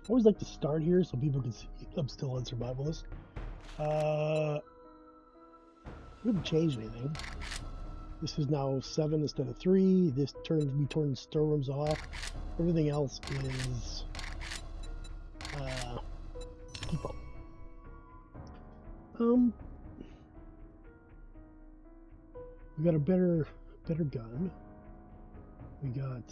I always like to start here so people can see I'm still on Survivalist. Wouldn't change anything. This is now 7 instead of 3. We turned storerooms off. Everything else is default. We got a better gun. We got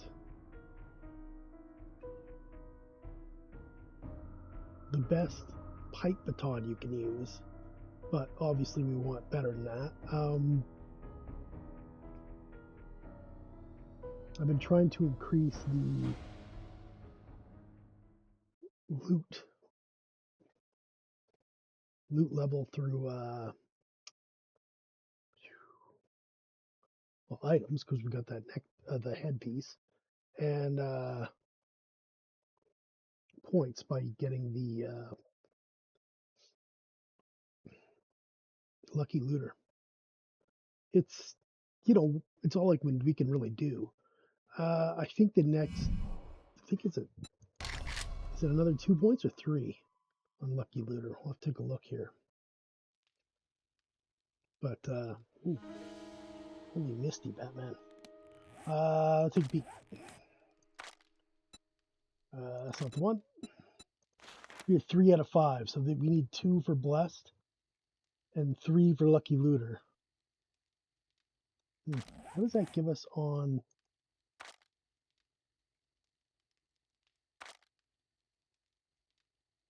the best pipe baton you can use, but obviously we want better than that. I've been trying to increase the loot level through items, because we got that the headpiece, and points by getting the lucky looter. It's it's all like when we can really do. I think the next, is it another 2 points or 3 on lucky looter? We'll have to take a look here. But ooh, holy misty Batman. Let's take a peek. That's not the one. We're 3 out of 5, so we need 2 for blessed and 3 for lucky looter. What does that give us on?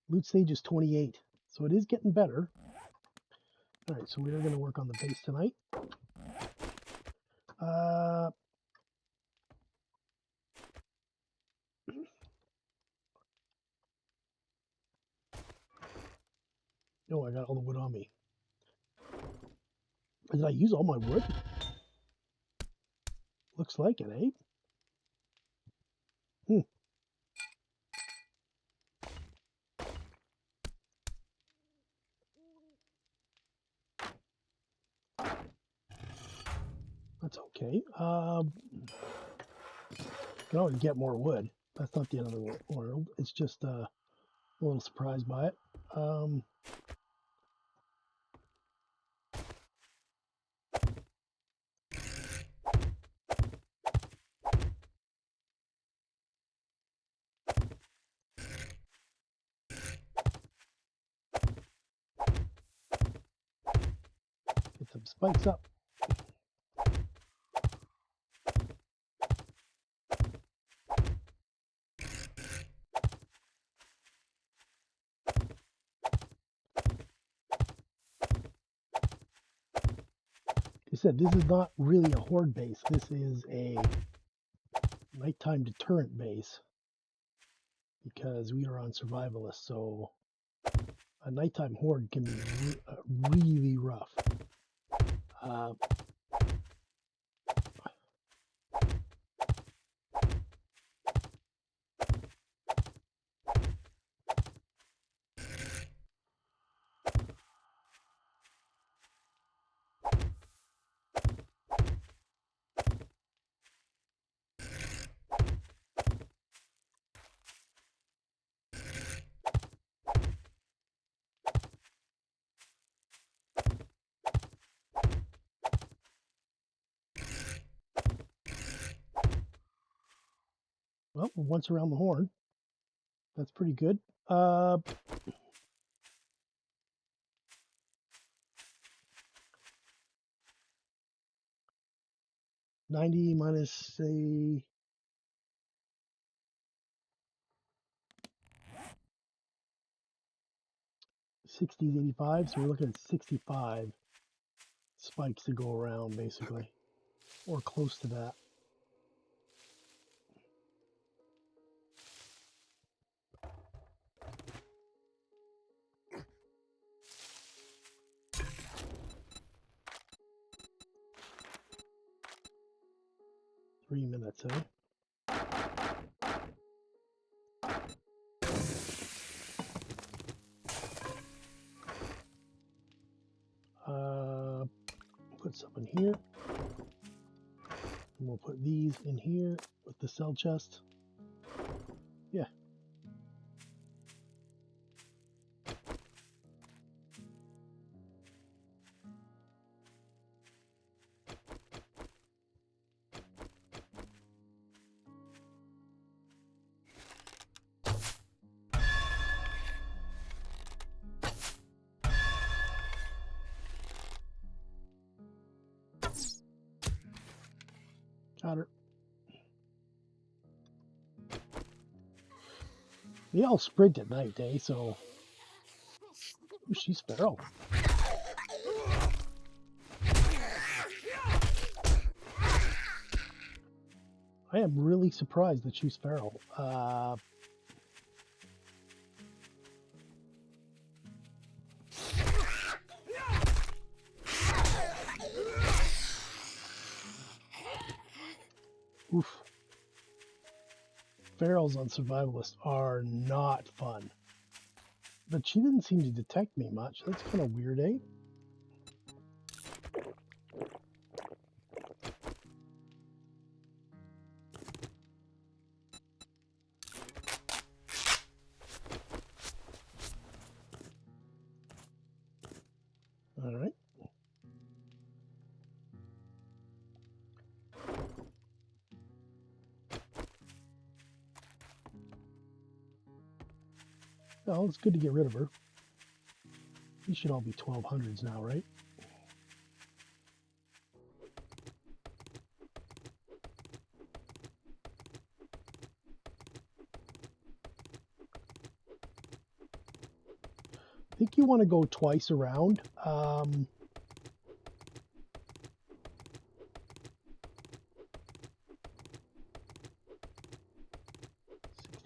Loot stage is 28, so it is getting better. All right, so we are going to work on the base tonight. Oh, I got all the wood on me. Did I use all my wood? Looks like it, eh? That's okay. Can always get more wood. That's not the end of the world. It's just a little surprised by it. Get some spikes up. I said, this is not really a horde base. This is a nighttime deterrent base because we are on Survivalist. So a nighttime horde can be really rough. Well, we're once around the horn. That's pretty good. 90 minus, say, 60 is 85, so we're looking at 65 spikes to go around, basically, or close to that. Three minutes, eh? Put some in here. And we'll put these in here with the cell chest. Yeah. They all sprint at night, eh? So, ooh, she's feral. I am really surprised that she's feral. Oof. Ferals on Survivalist are not fun. But she didn't seem to detect me much. That's kind of weird, eh? All right. Well, it's good to get rid of her. These should all be 1200s now, right? I think you want to go twice around.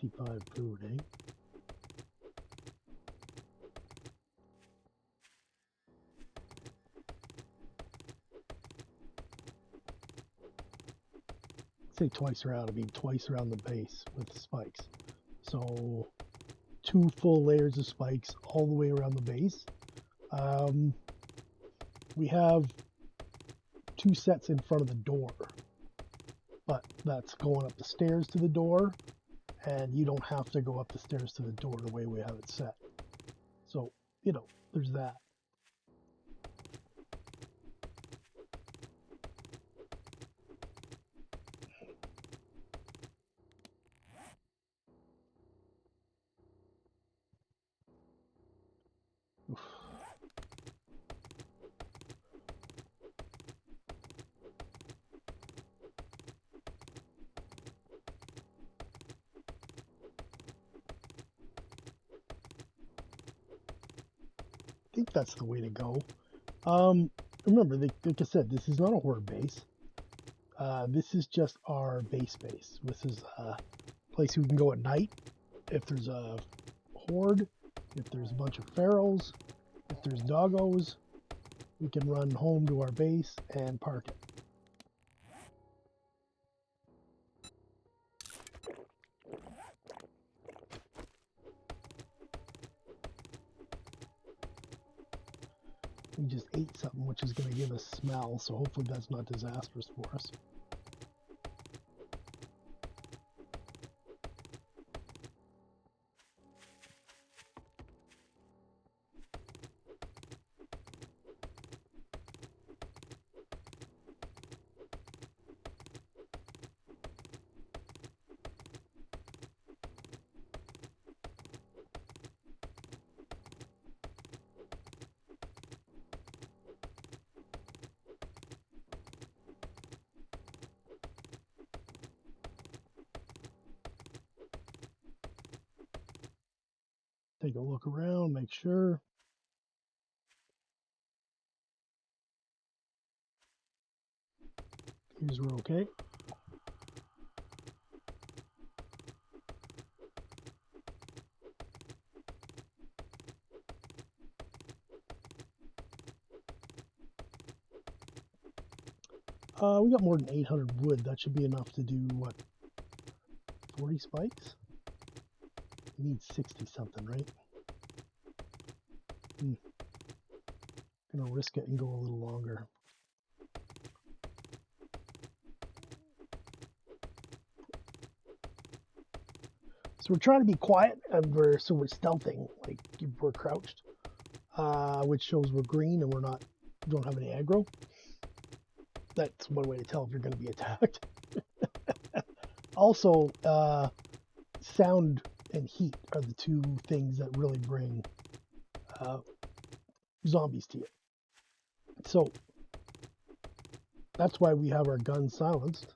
65 food, eh? Say twice around, I mean twice around the base with spikes. So 2 full layers of spikes all the way around the base. We have 2 sets in front of the door, but that's going up the stairs to the door, and you don't have to go up the stairs to the door the way we have it set. So, you know, there's that. Oof. I think that's the way to go. Remember, like I said, this is not a horde base. This is just our base. This is a place we can go at night if there's a horde, if there's a bunch of ferals, if there's doggos. We can run home to our base and park it. We just ate something which is going to give us smell, so hopefully that's not disastrous for us. Take a look around, make sure. Here's we're okay. We got more than 800 wood. That should be enough to do, what, 40 spikes? We need 60 something, right? Gonna risk it and go a little longer. So we're trying to be quiet, and we're stealthing, like we're crouched, which shows we're green and don't have any aggro. That's one way to tell if you're going to be attacked. Also, sound and heat are the 2 things that really bring zombies to you. So that's why we have our guns silenced,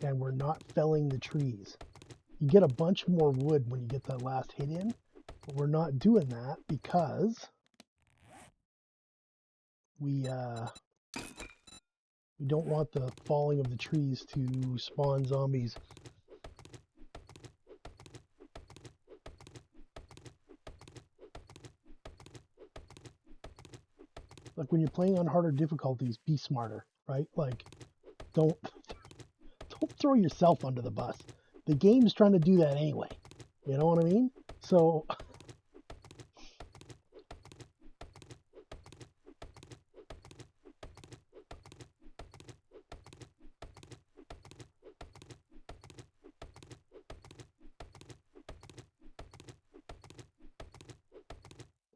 and we're not felling the trees. You get a bunch more wood when you get that last hit in, but we're not doing that because we don't want the falling of the trees to spawn zombies. Like when you're playing on harder difficulties, be smarter, right? Like don't throw yourself under the bus. The game's trying to do that anyway. You know what I mean? So I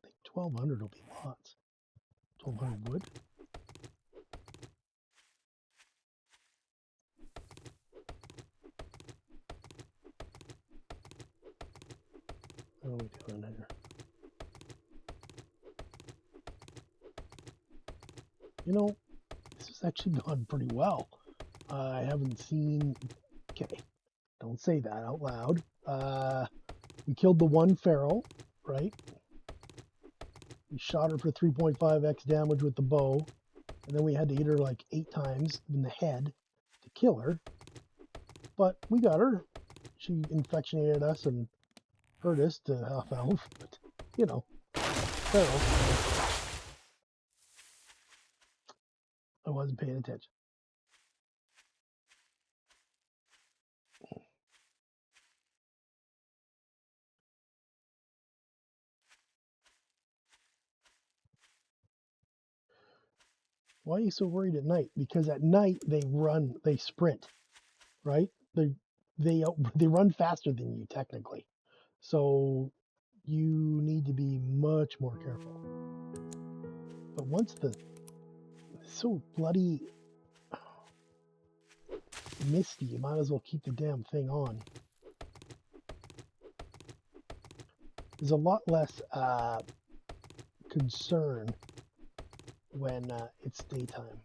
think 1,200 will be lots. 1,200 wood. What are we doing here? You know, this has actually gone pretty well. I haven't seen. Okay, don't say that out loud. We killed the one feral, right? We shot her for 3.5x damage with the bow, and then we had to hit her like 8 times in the head to kill her. But we got her. She infectionated us and hurt us to half health. But, you know, feral. I wasn't paying attention. Why are you so worried at night? Because at night they sprint, right? They run faster than you technically. So you need to be much more careful. But once it's so bloody misty, you might as well keep the damn thing on. There's a lot less concern when it's daytime.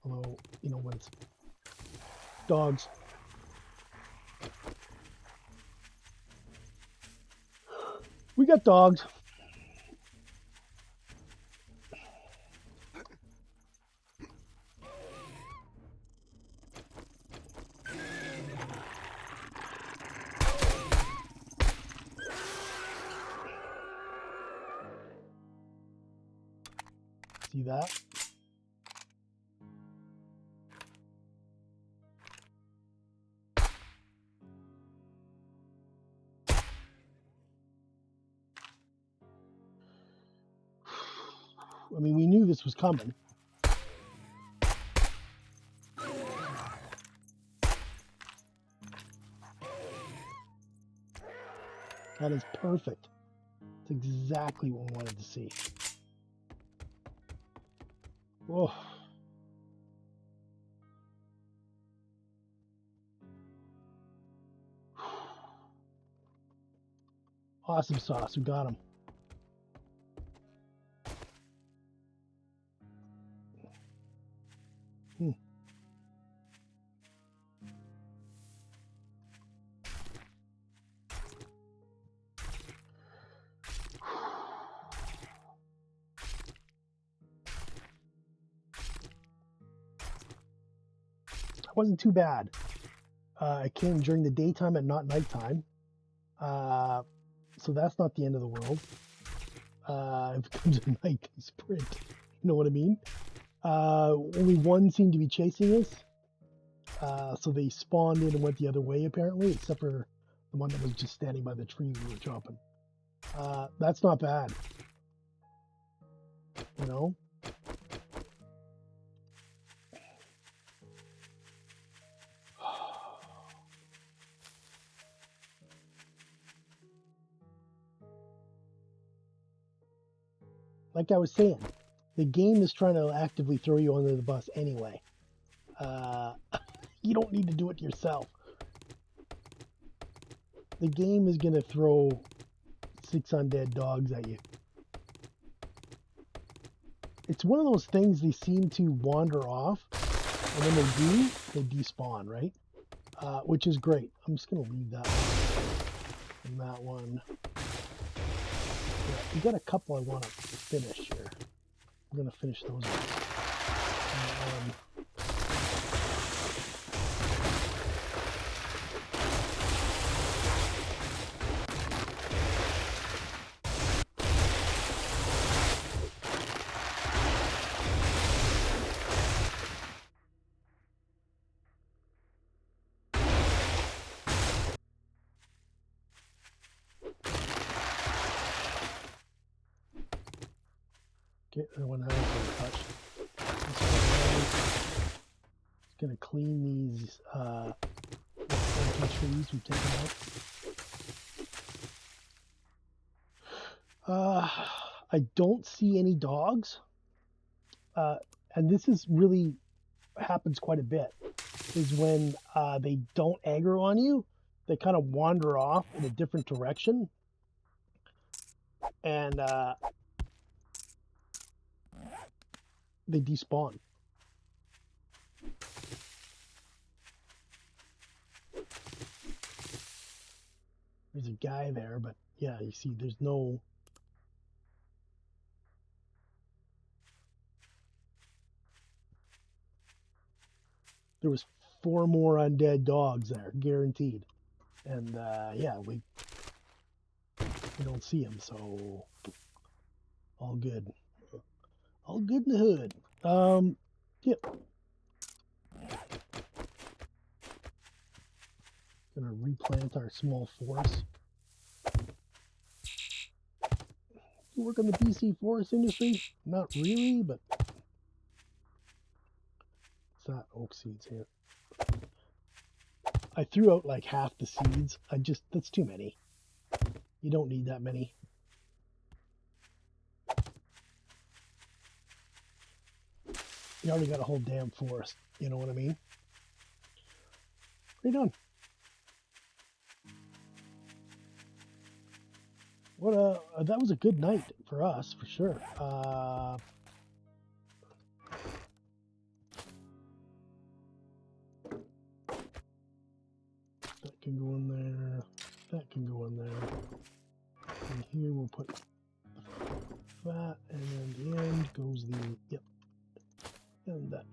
Although, you know, when it's dogs. We got dogs. See that? I mean, we knew this was coming. That is perfect. It's exactly what we wanted to see. Whoa. Awesome sauce. We got him. It wasn't too bad. It came during the daytime and not nighttime. So that's not the end of the world. If it comes at night, they sprint. You know what I mean? Only one seemed to be chasing us. So they spawned in and went the other way, apparently, except for the one that was just standing by the tree we were chopping. That's not bad. You know? Like I was saying, the game is trying to actively throw you under the bus anyway. You don't need to do it yourself. The game is going to throw 6 undead dogs at you. It's one of those things they seem to wander off, and when they do, they despawn, right? which is great. I'm just going to leave that one and that one. Yeah, we got a couple I want to finish here. I'm going to finish those ones. Get that one out of touch. Just gonna clean these trees we've taken out. I don't see any dogs, and this is really happens quite a bit. Is when they don't aggro on you, they kind of wander off in a different direction, and they despawn. There's a guy there, but yeah, you see, there's no. There was 4 more undead dogs there, guaranteed. And yeah, we don't see them, so all good. All good in the hood. Yep. Gonna replant our small forest. You work in the BC forest industry? Not really, but it's not oak seeds here. I threw out like half the seeds. That's too many. You don't need that many. You already got a whole damn forest. You know what I mean? Right on. What that was a good night for us, for sure. That can go in there. That can go in there. And here we'll put that, and then the end goes the yep, and that.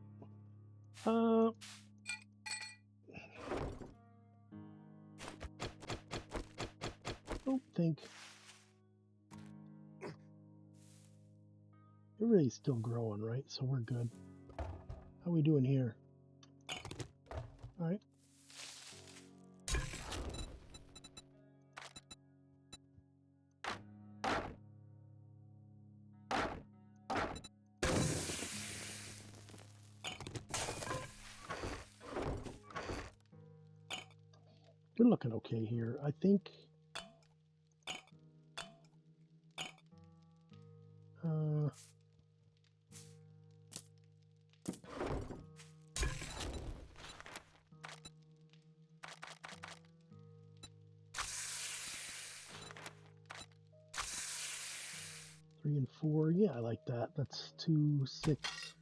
Don't think everybody's still growing, right? So we're good. How we doing here? All right. We're looking okay here. I think 3 and 4. Yeah, I like that. That's 2, 6,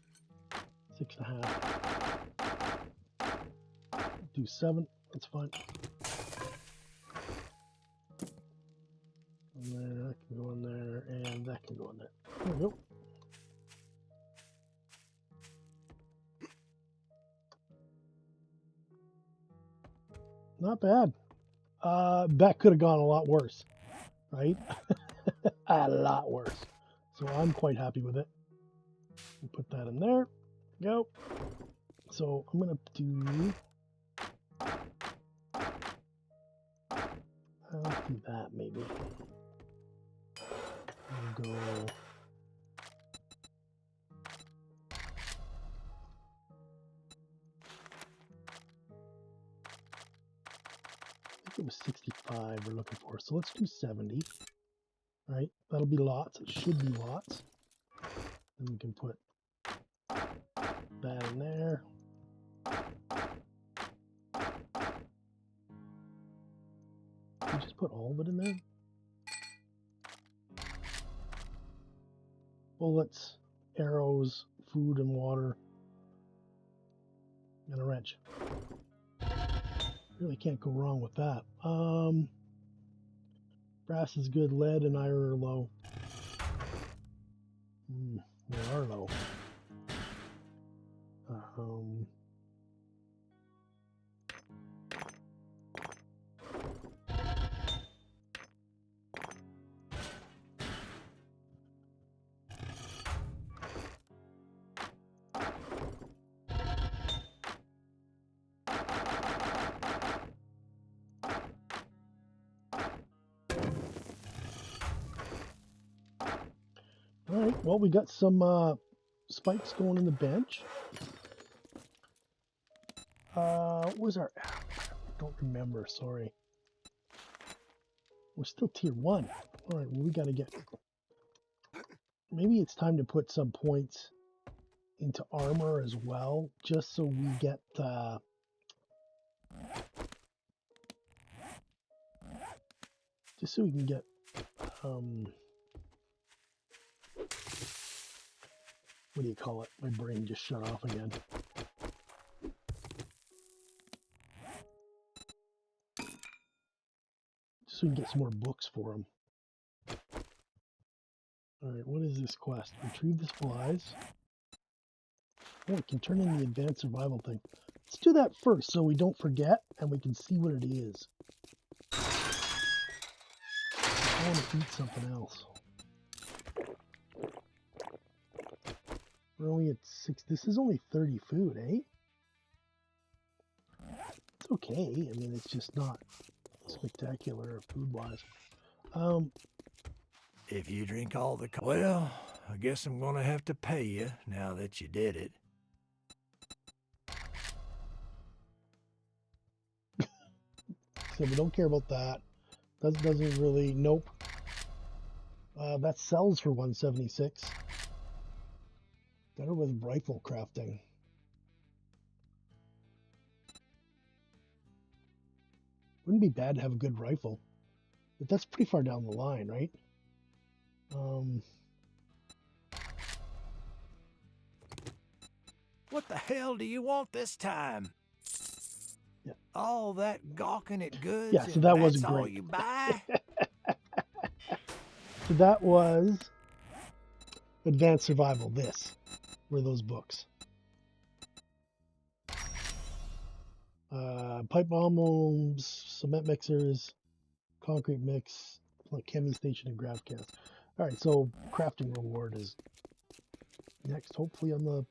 6.5. Do 7. That's fine. And there, that can go in there, and that can go in there. There we go. Not bad. That could have gone a lot worse, right? A lot worse. So I'm quite happy with it. We'll put that in there. Go. So I'm gonna do. Let's do that maybe. We'll go. I think it was 65 we're looking for. So let's do 70. Right? That'll be lots. It should be lots. Then we can put that in there. We just put all of it in there. Bullets, arrows, food and water, and a wrench. Really can't go wrong with that. Brass is good. Lead and iron are low. They are low. All right, well, we got some spikes going in the bench. What was our... I don't remember, sorry. We're still tier 1. All right, well, we got to get... Maybe it's time to put some points into armor as well, just so we get... just so we can get... what do you call it? My brain just shut off again. Just so we can get some more books for them. Alright, what is this quest? Retrieve the supplies. Oh, we can turn in the advanced survival thing. Let's do that first so we don't forget and we can see what it is. I want to eat something else. We're only at 6. This is only 30 food, eh? It's okay. I mean, it's just not spectacular food-wise. If you drink all the... Well, I guess I'm gonna have to pay you now that you did it. So we don't care about that. That doesn't really... Nope. That sells for 176. Better with rifle crafting. Wouldn't be bad to have a good rifle. But that's pretty far down the line, right? What the hell do you want this time? Yeah. All that gawking at goods, yeah, so that wasn't that's all great. you buy? So that was Advanced Survival. This were those books. Pipe bombs, cement mixers, concrete mix, chemi station, and grav cans. All right, so crafting reward is next, hopefully on the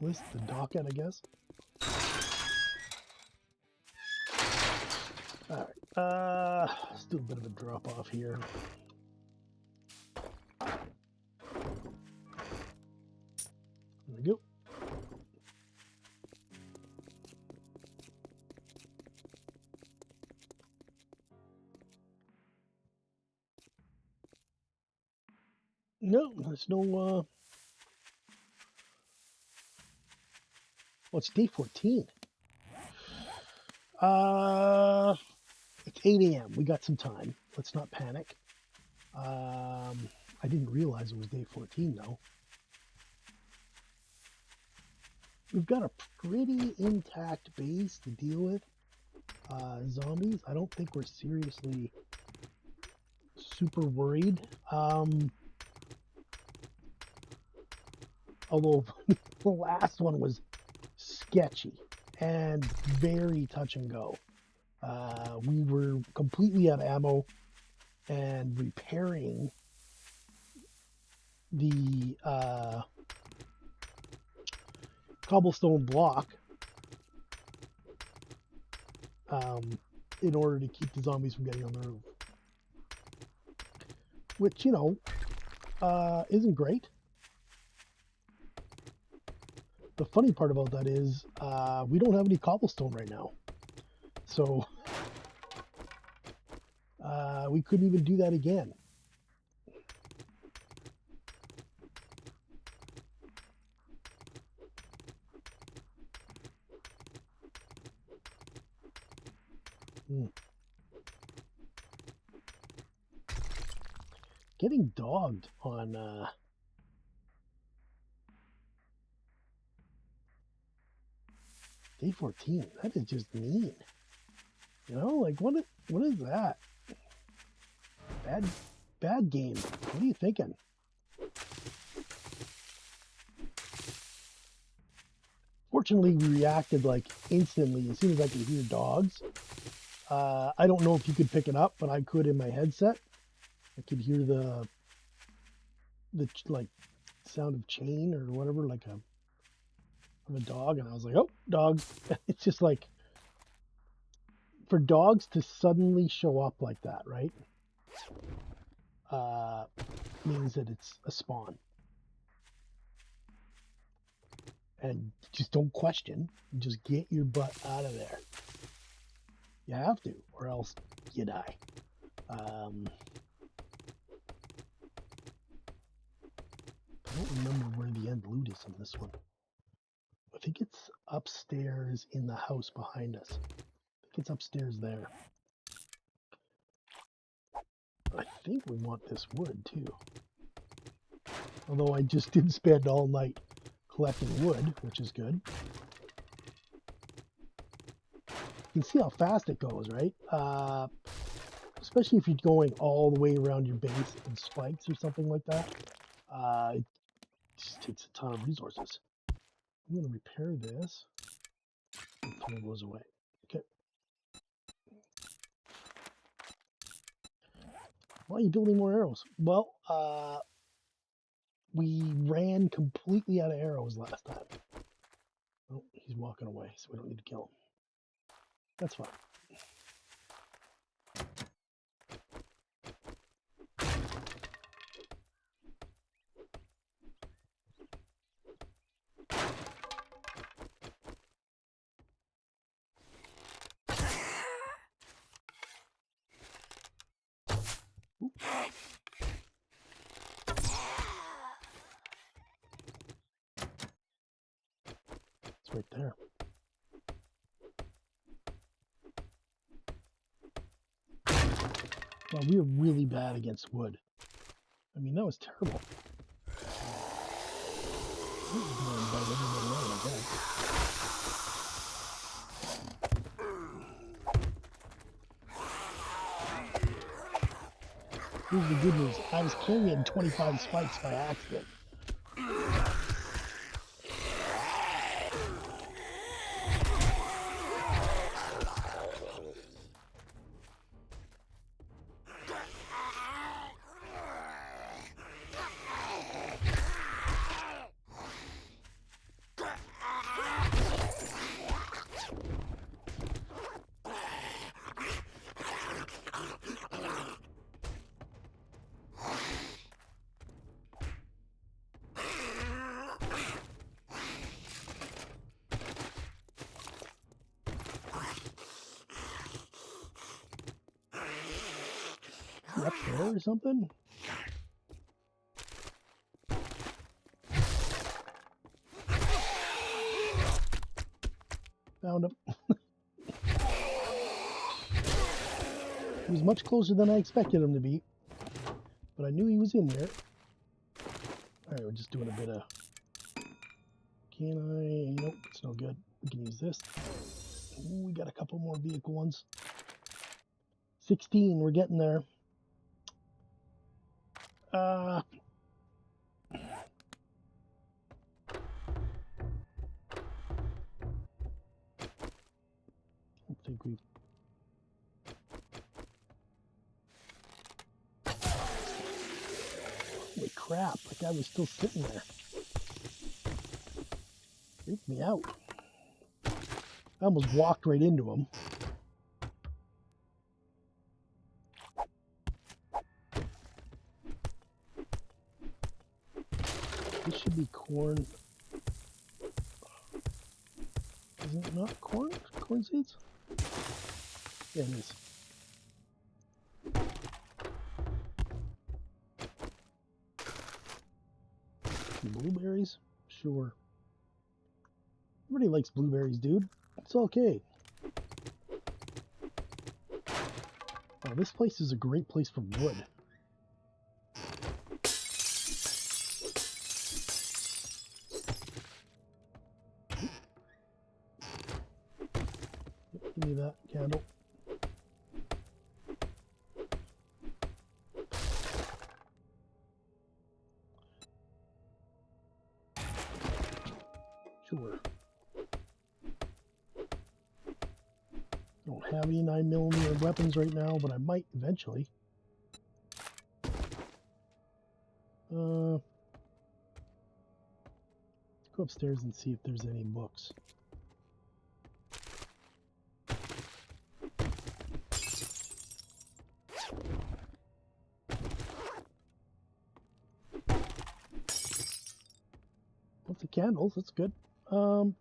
list, the docket, I guess. All right, let's do a bit of a drop off here. There we go. No, there's no, well, it's day 14. It's 8 a.m. We got some time. Let's not panic. I didn't realize it was day 14, though. We've got a pretty intact base to deal with. Zombies, I don't think we're seriously super worried. Although the last one was sketchy and very touch and go. We were completely out of ammo and repairing the cobblestone block in order to keep the zombies from getting on the roof. Which, you know, isn't great. The funny part about that is we don't have any cobblestone right now. So we couldn't even do that again. Getting dogged on day 14. That is just mean. You know, like what is that? Bad game. What are you thinking? Fortunately, we reacted like instantly as soon as I could hear dogs. I don't know if you could pick it up, but I could in my headset. I could hear the like sound of chain or whatever, like of a dog, and I was like, oh, dogs. It's just like for dogs to suddenly show up like that, right? Uh, means that it's a spawn, and just don't question. Just get your butt out of there. You have to, or else you die. I don't remember where the end loot is on this one. I think it's upstairs in the house behind us. I think it's upstairs there. I think we want this wood too. Although I just did spend all night collecting wood, which is good. You can see how fast it goes, right? Especially if you're going all the way around your base in spikes or something like that. It just takes a ton of resources. I'm going to repair this until it goes away. Okay. Why are you building more arrows? Well, we ran completely out of arrows last time. Oh, he's walking away, so we don't need to kill him. That's fine. Ooh. It's right there. Well, we were really bad against wood. I mean, that was terrible. This is going by everybody else, I guess. Here's the good news. I was carrying 25 spikes by accident. Up there or something? Found him. He was much closer than I expected him to be, but I knew he was in there. Alright, we're just doing a bit of... Can I... Nope, it's no good. We can use this. Ooh, we got a couple more vehicle ones. 16, we're getting there. I don't think we've... Holy crap, that guy was still sitting there. Freaked me out. I almost walked right into him. This should be corn. Isn't it not corn? Corn seeds? Yeah, it is. Blueberries? Sure. Everybody likes blueberries, dude. It's okay. Oh, this place is a great place for wood. Give me that candle. sure. Don't have any 9mm weapons right now, but I might eventually. Go upstairs and see if there's any books. Lots of candles, that's good. Here's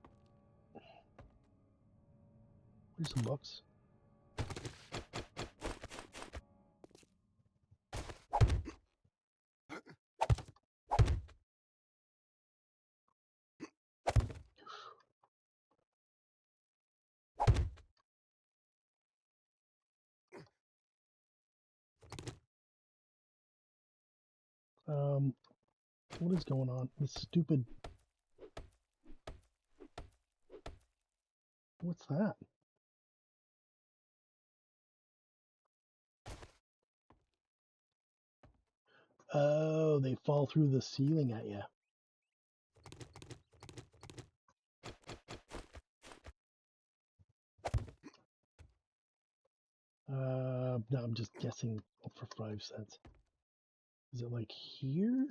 some books. What is going on? This stupid... What's that? Oh, they fall through the ceiling at you. No, I'm just guessing for 5 cents. Is it like here?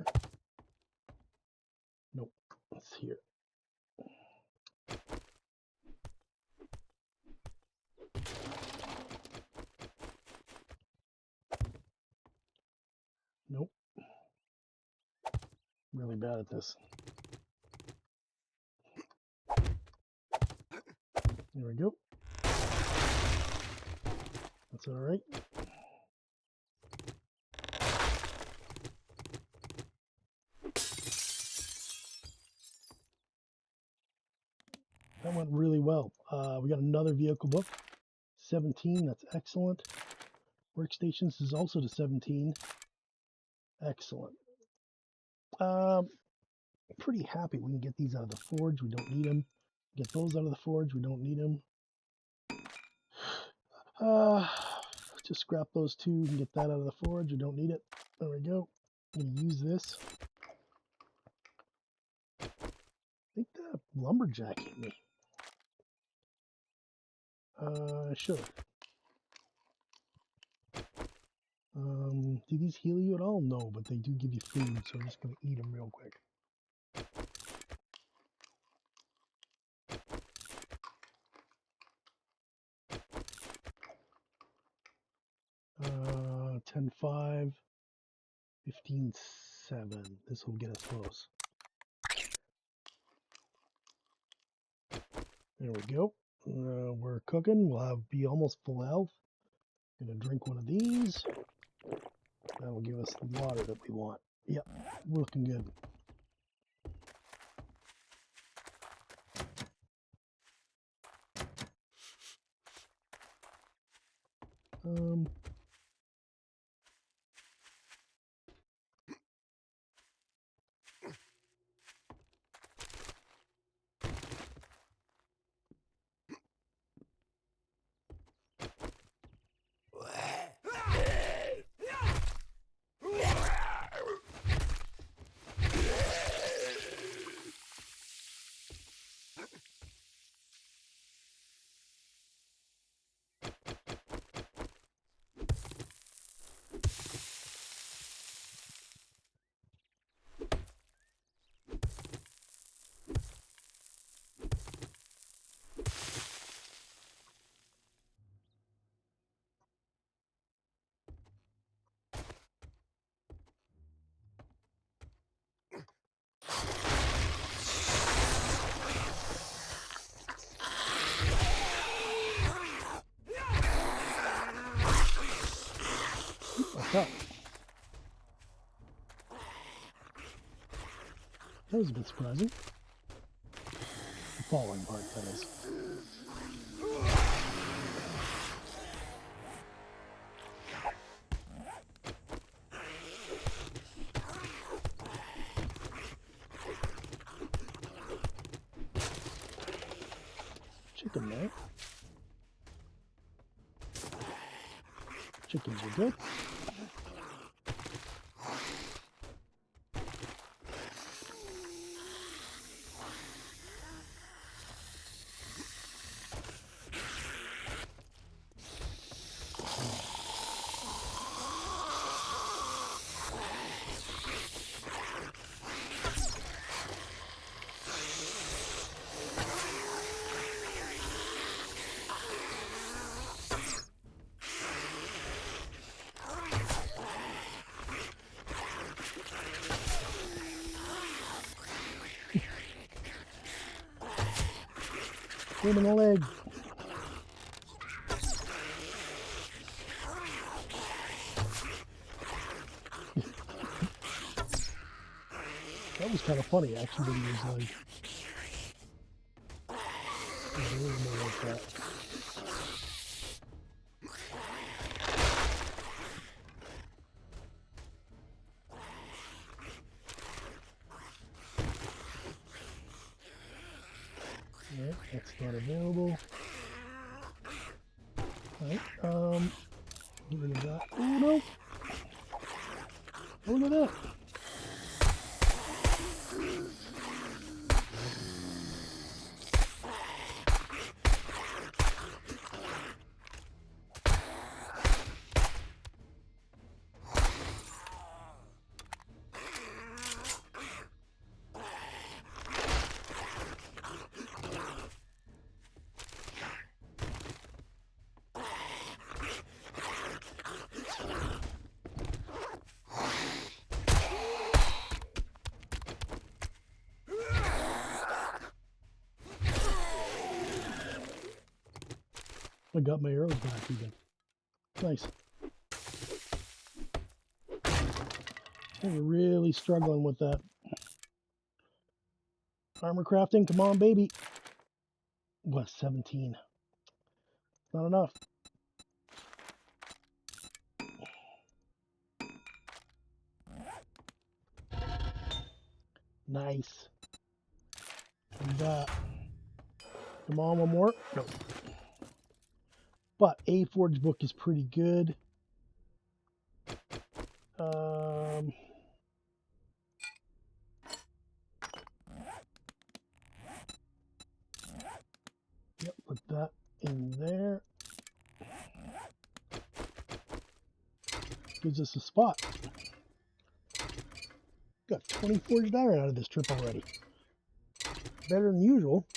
Nope, it's here. Nope. Really bad at this. There we go. That's all right. That went really well. We got another vehicle book. 17, that's excellent. Workstations is also to 17. Excellent. Pretty happy we can get these out of the forge. We don't need them. Get those out of the forge. We don't need them. Just scrap those two and get that out of the forge. We don't need it. There we go. I'm going to use this. I think the lumberjack hit me. Sure. Do these heal you at all? No, but they do give you food, so I'm just going to eat them real quick. 10-5, 15-7. This will get us close. There we go. We're cooking. We'll be almost full health. Gonna drink one of these. That'll give us the water that we want. Yep, looking good. What's up? That was a bit surprising. The falling part, that is. Chicken there. Chickens are good. Him in the leg. That was kind of funny, actually, when he was like, like that. Alright, that's not available. Alright, get rid of that. Oh no! Oh, look at that! I got my arrows back even. Nice. We're really struggling with that. Armor crafting, come on, baby. What, 17? Not enough. Nice. And that. Come on, one more. No. But a forge book is pretty good. Yep, put that in there. Gives us a spot. Got 20 forged iron out of this trip already. Better than usual.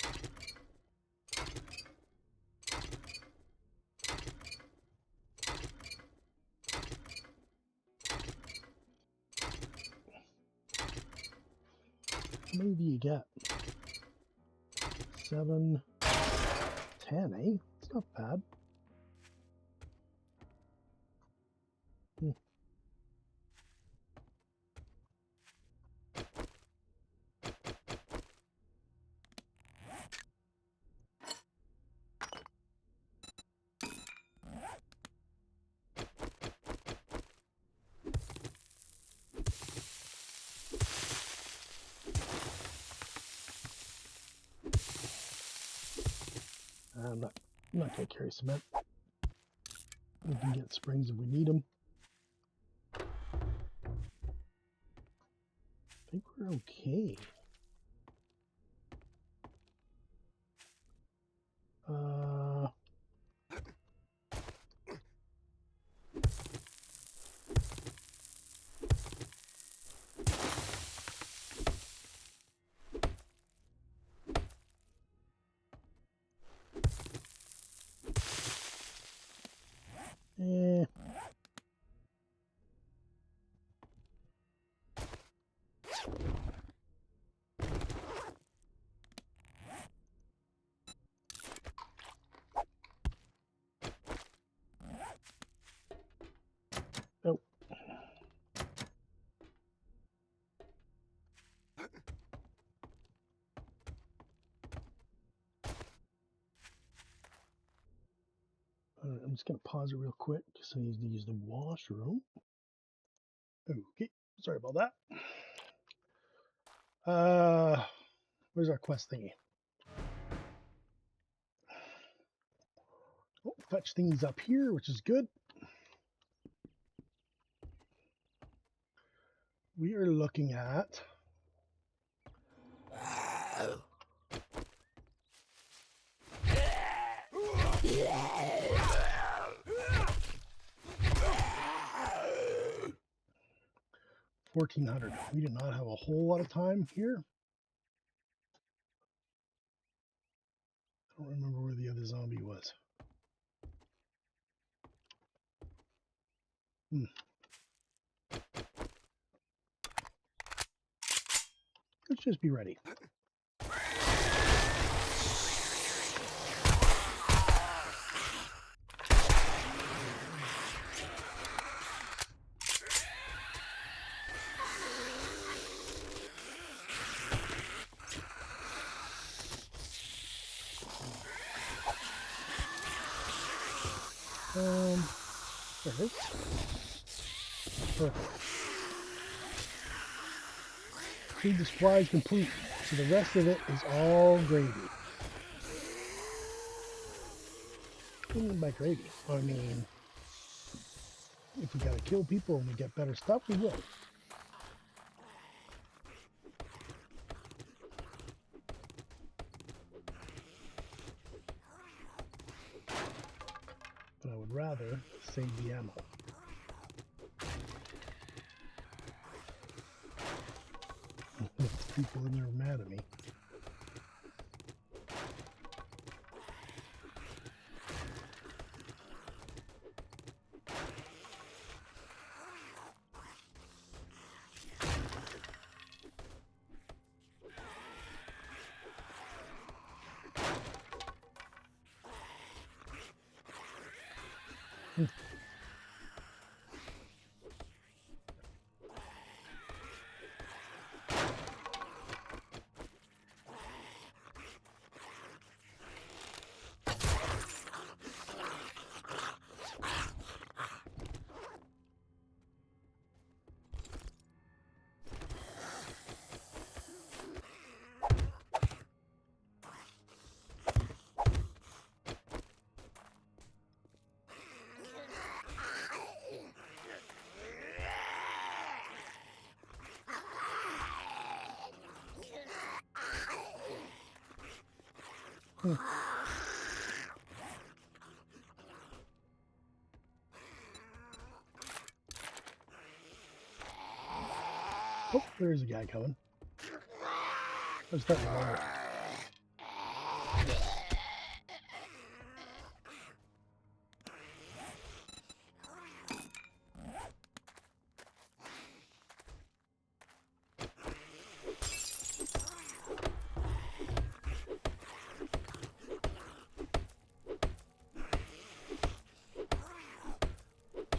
How many do you get? 7, 10, eh? It's not bad. I'm not going to carry cement. We can get springs if we need them. I think we're okay. Eh. Oh. Alright, I'm just going to pause it real quick because I need to use the washroom. Okay, sorry about that. Where's our quest thingy? Oh, fetch thingy's up here, which is good. We are looking at 1400. We did not have a whole lot of time here. I don't remember where the other zombie was. Let's just be ready. There it is. Perfect. Food the supply is complete, so the rest of it is all gravy. What do you mean by gravy? I mean, if we gotta kill people and we get better stuff, we will. But I would rather save the ammo. People in there are mad at me. Oh, there's a guy coming. I'm starting to wonder.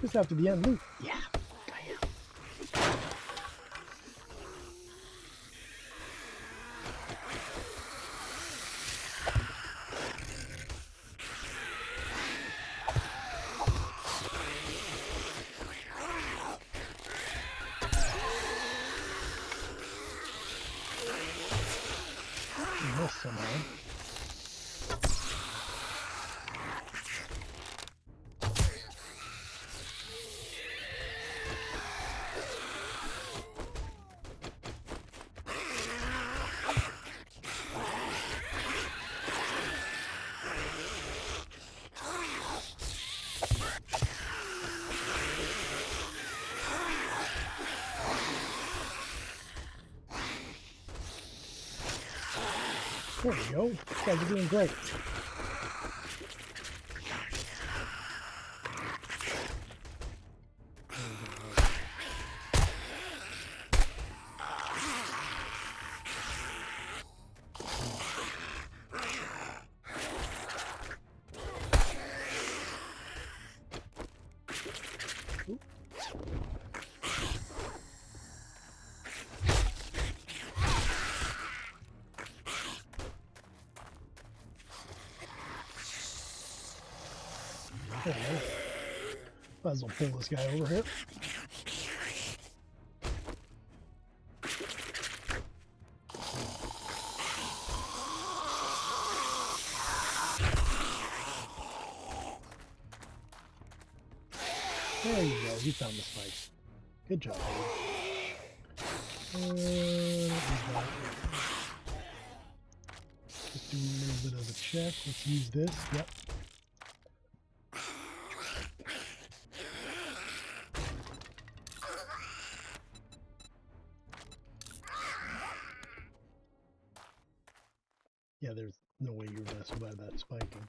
Just after the end loop. Yeah, I am. Missed somehow. There we go. You guys are doing great. There we go. Might as well pull this guy over here. There you go. You found the spike. Good job, buddy. Just do a little bit of a check. Let's use this. Yep. Yeah, there's no way you're gonna survive that spiking.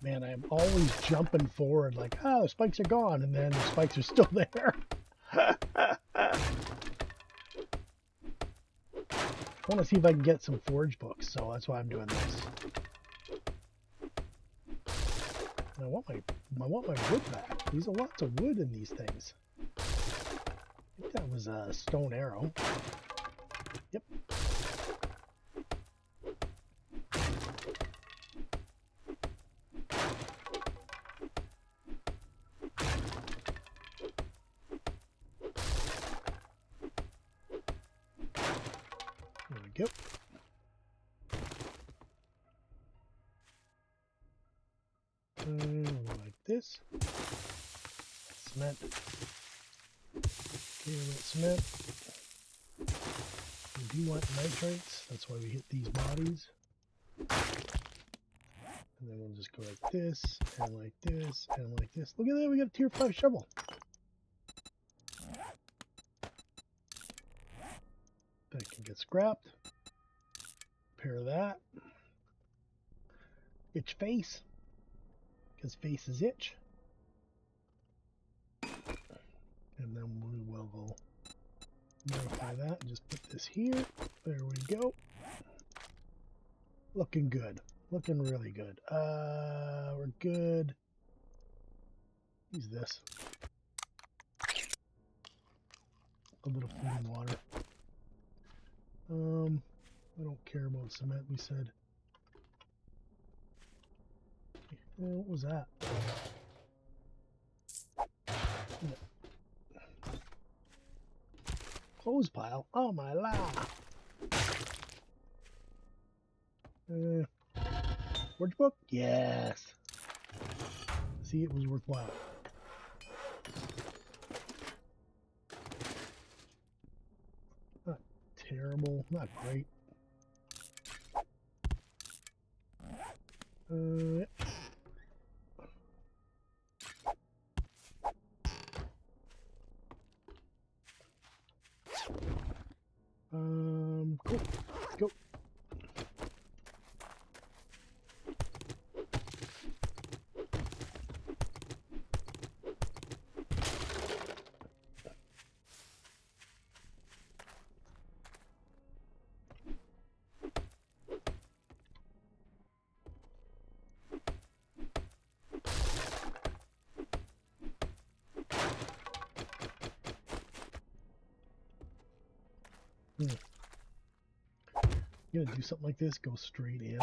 Man, I'm always jumping forward like, oh, the spikes are gone, and then the spikes are still there. I want to see if I can get some forge books, so that's why I'm doing this. And I want my wood back. There's lots of wood in these things. I think that was a stone arrow. Yep. go. Like this. Cement. Okay, a little cement. We do want nitrates. That's why we hit these bodies. And then we'll just go like this, and like this, and like this. Look at that, we got a tier 5 shovel. That can get scrapped. Repair that. Itch face, because faces itch. And then we will modify that and just put this here. There we go. Looking good. Looking really good. We're good. Use this. A little food and water. I don't care about cement, we said. What was that? Clothes pile? Oh my life. Forge book? Yes. See, it was worthwhile. Not terrible, not great. Cool. Go. You gonna do something like this, go straight in.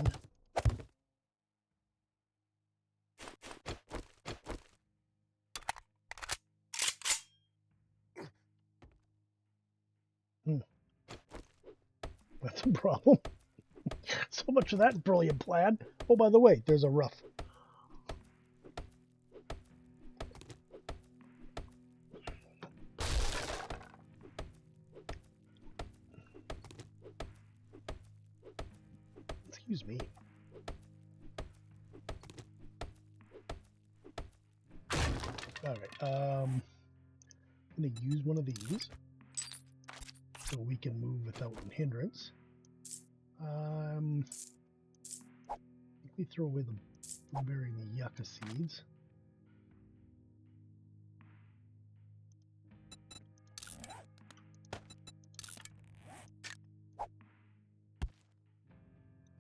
That's a problem. So much of that brilliant plan. Oh, by the way, there's a roof. Excuse me. Alright, I'm going to use one of these so we can move without hindrance. I think we throw away the blueberry and the yucca seeds.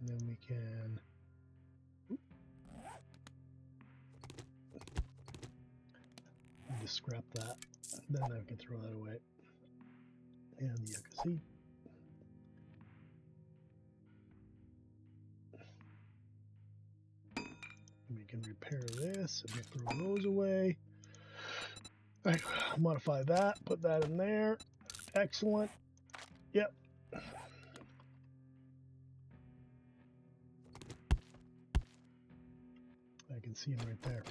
And then we can... just scrap that. Then I can throw that away. And the yucca seed. We can repair this and we'll throw those away. All right, modify that, put that in there. Excellent. Yep. I can see him right there.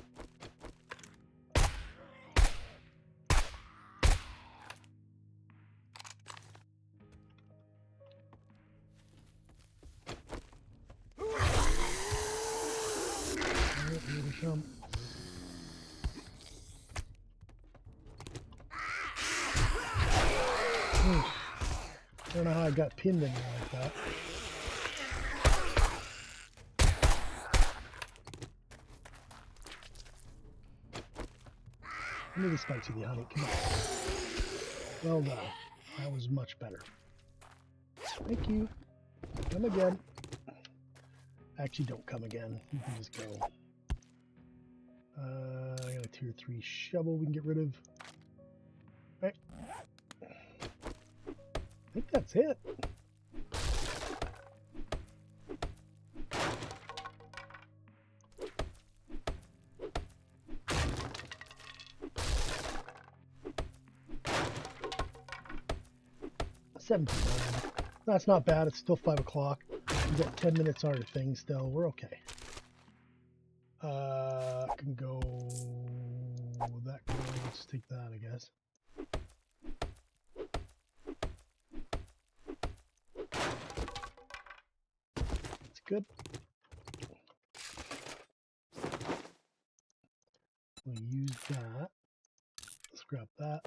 I don't know how I got pinned in there like that. Give me the spicy honey. Come on. Well done. That was much better. Thank you. Come again. Actually, don't come again. You can just go. I got a tier 3 shovel we can get rid of. Right. I think that's it. $17. That's not bad. It's still 5 o'clock. We got 10 minutes on our thing still. We're okay. Can go that. Let's take that, I guess. That's good. We'll use that. Scrap that.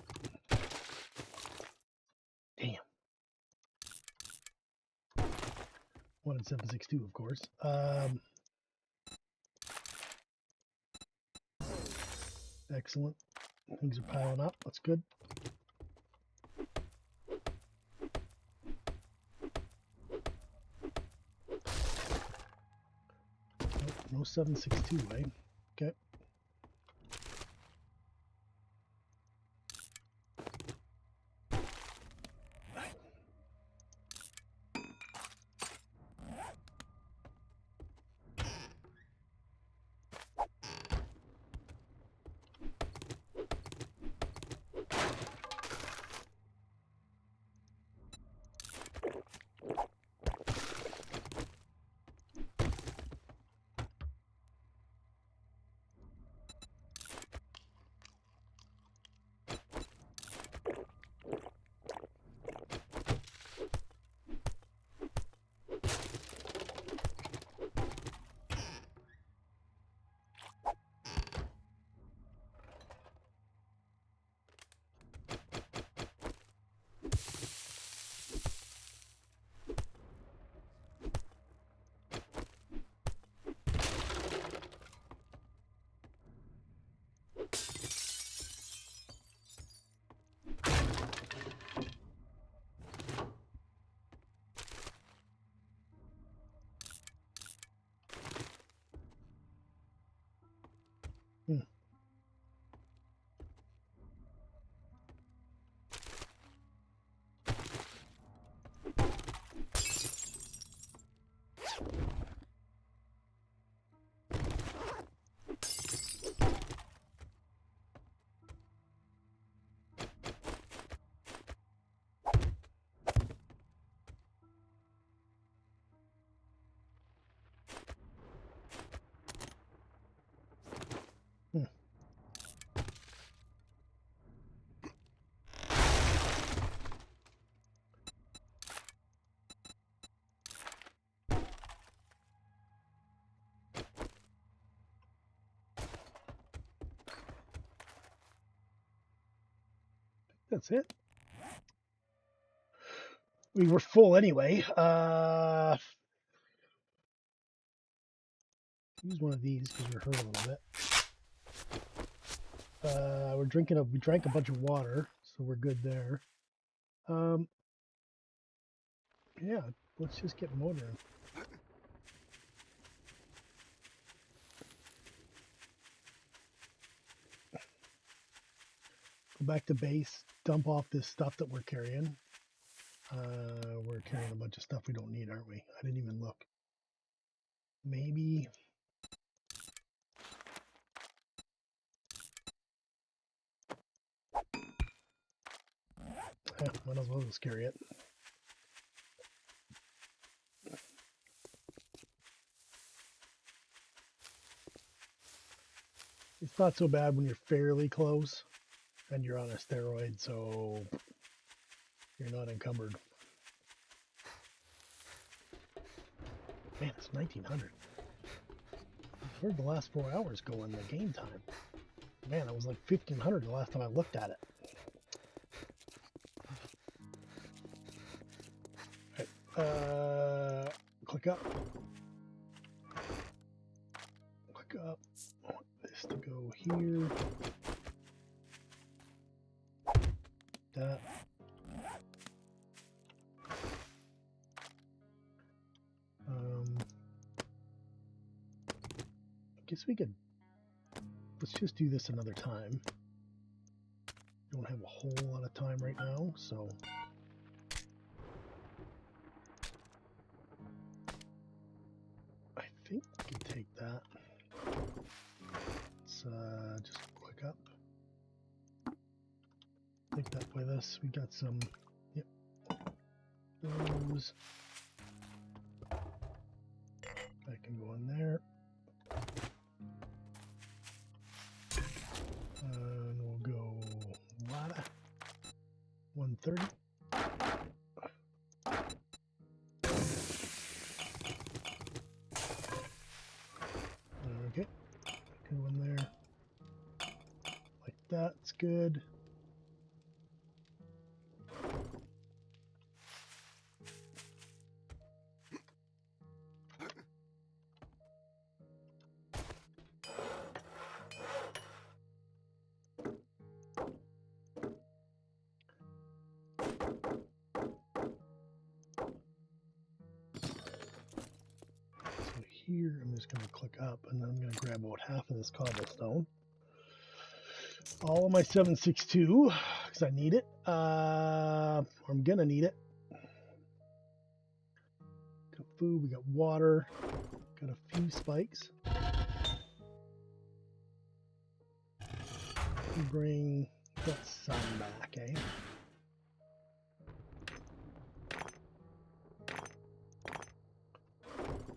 Damn. 1 and 762, of course. Excellent. Things are piling up. That's good. Nope, no 762, eh? Okay. Hmm. Hmm. That's it. We were full anyway. Use one of these because we're hurt a little bit. We drank a bunch of water, so we're good there. Yeah, let's just get motoring. Go back to base, dump off this stuff that we're carrying. We're carrying a bunch of stuff we don't need, aren't we? I didn't even look. Maybe. Might as well just carry it. It's not so bad when you're fairly close and you're on a steroid, so you're not encumbered. Man, it's 1900. Where'd the last 4 hours go in the game time? Man, it was like 1500 the last time I looked at it. Right. Click up. Click up. I want this to go here. That. I guess we could. Let's just do this another time. Don't have a whole lot of time right now, so. I think we can take that. Let's just click up. Take that with us. We got some. Yep. those. That can go in there. And we'll go Lada 130. Okay, go in there like that's good. Here, I'm just going to click up and then I'm going to grab about half of this cobblestone. All of my 762 because I need it. I'm going to need it. Got food, we got water, got a few spikes. Bring that sun back, eh?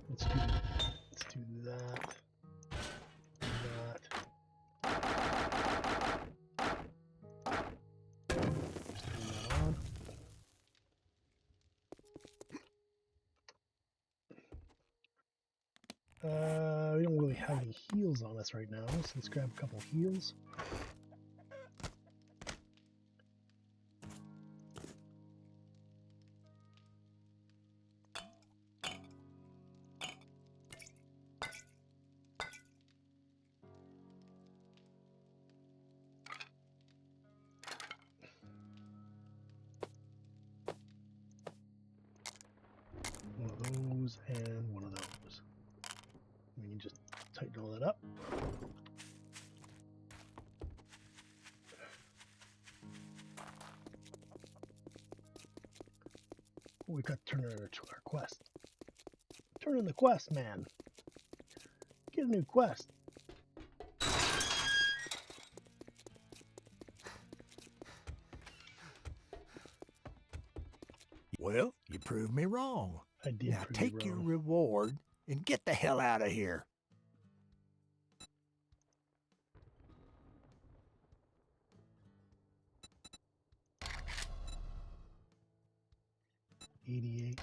Let's do that. That. Just turn that on. We don't really have any heals on us right now, so let's grab a couple heals. One of those and one of those. We can just tighten all that up. Oh, we've got to turn in our quest. Turn in the quest, man. Get a new quest. Well, you proved me wrong. I did Now prove take you your wrong. reward and get the hell out of here. $88.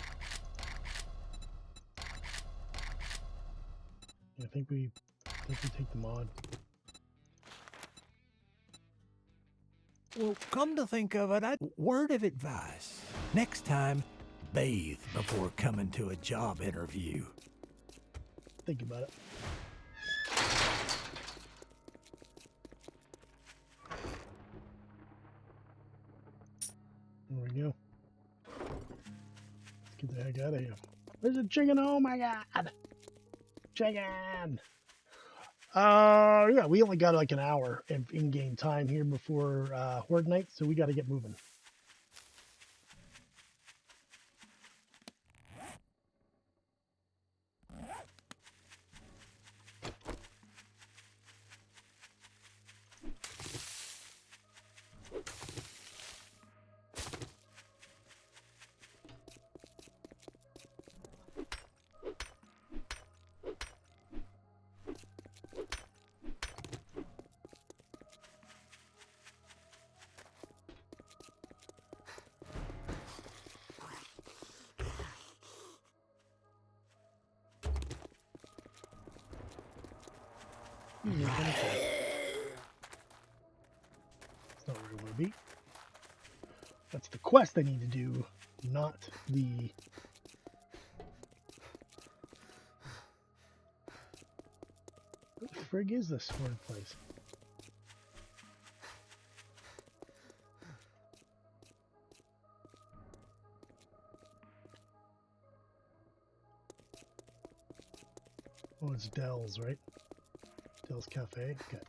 Yeah, I think we take the mod. Well, come to think of it, word of advice. Next time, bathe before coming to a job interview. Think about it. There we go. Let's get the heck out of here. There's a chicken! Oh my god! Chicken! Yeah, we only got like an hour of in-game time here before Horde Night, so we got to get moving. It's not where I want to be. That's the quest I need to do, not the... What the frig is this Horde place? Oh, it's Dell's, right? Dell's Cafe? Okay.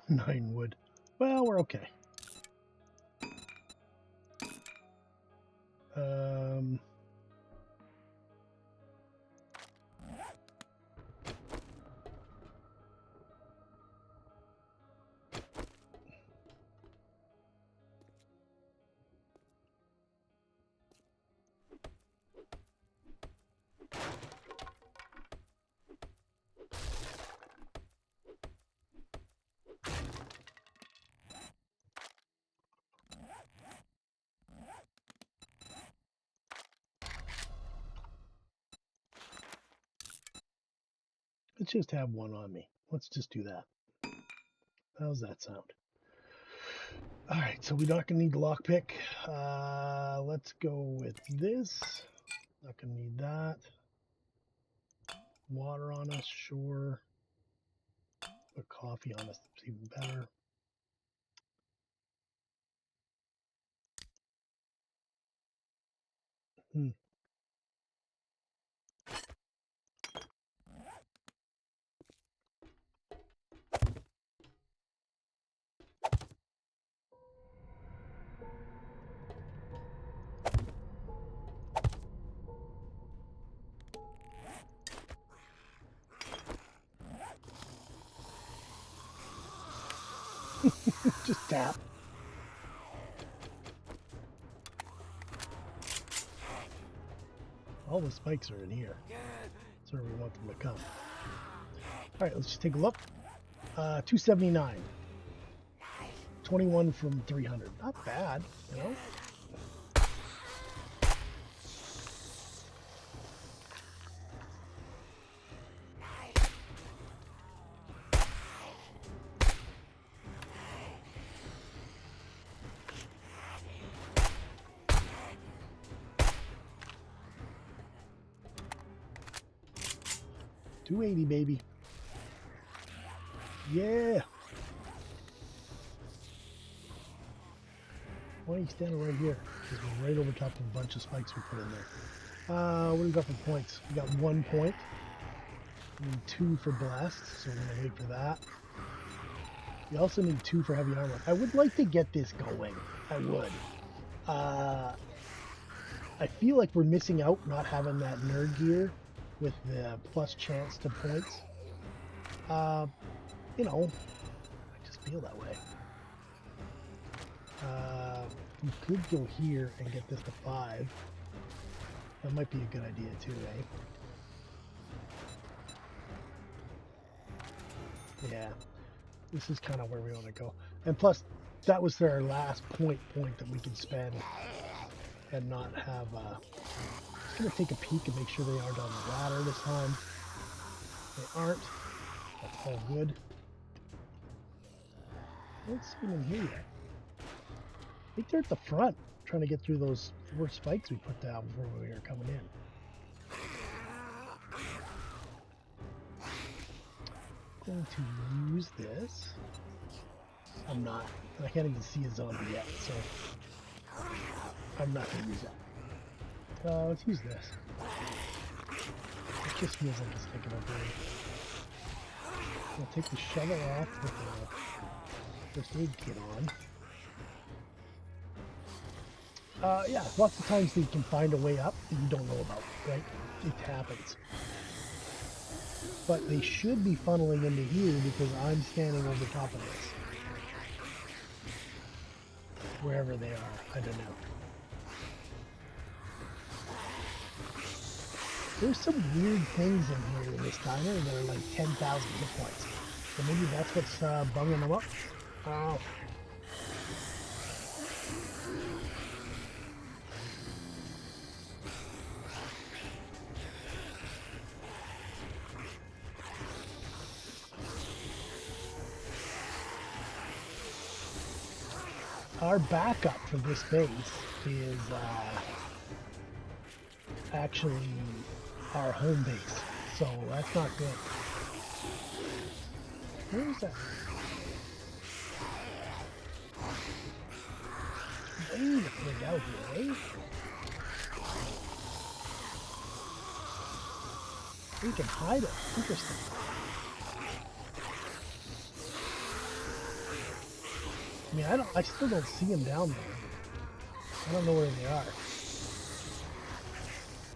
9 wood. Well, we're okay. Let's just have one on me. Let's just do that. How's that sound? All right, so we're not gonna need the lockpick. Let's go with this. Not gonna need that. Water on us, sure. Put coffee on us, that's even better. Hmm. Just tap. All the spikes are in here. That's where we want them to come. All right, let's just take a look. 279. 21 from 300. Not bad, you know? $280, baby. Yeah. Why are you standing right here? Because we're right over top of a bunch of spikes we put in there. What do we got for points? We got 1 point. We need 2 for blast, so we're gonna wait for that. We also need 2 for heavy armor. I would like to get this going. I would. I feel like we're missing out not having that nerd gear with the plus chance to points. You know, I just feel that way. We could go here and get this to 5. That might be a good idea too, eh? Yeah, this is kind of where we want to go. And plus, that was our last point that we could spend and not have... just going to take a peek and make sure they aren't on the ladder this time. They aren't. That's all good. I don't see them in here yet. I think they're at the front, trying to get through those 4 spikes we put down before we were coming in. Going to use this. I'm not. I can't even see a zombie yet, so I'm not going to use that. Let's use this. It just feels like it's taking a break. I'll take the shovel off with the first aid kit on. Yeah, lots of times you can find a way up that you don't know about, right? It happens. But they should be funneling into here because I'm standing over top of this. Wherever they are, I don't know. There's some weird things in here in this diner that are like 10,000 hit points. So maybe that's what's bunging them up. Oh. Our backup for this base is actually our home base, so that's not good. Where is that? Way to frig out here, eh? We can hide it. Interesting. I mean, I still don't see them down there. I don't know where they are.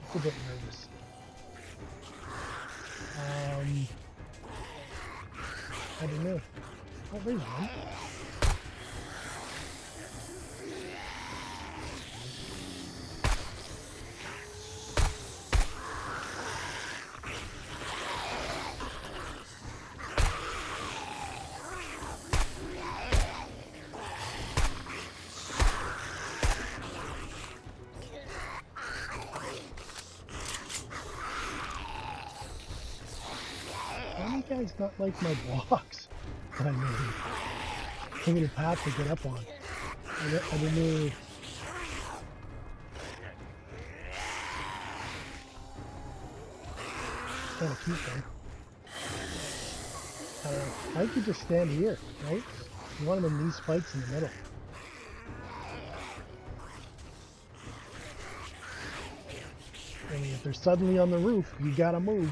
It's a bit nervous. I don't know. Oh, there's one. Why do you guys not like my blocks that I made? I need a path to get up on. I don't know. Kind of cute though. I don't know. I could just stand here, right? You want them in these spikes in the middle. I mean, if they're suddenly on the roof, you gotta move.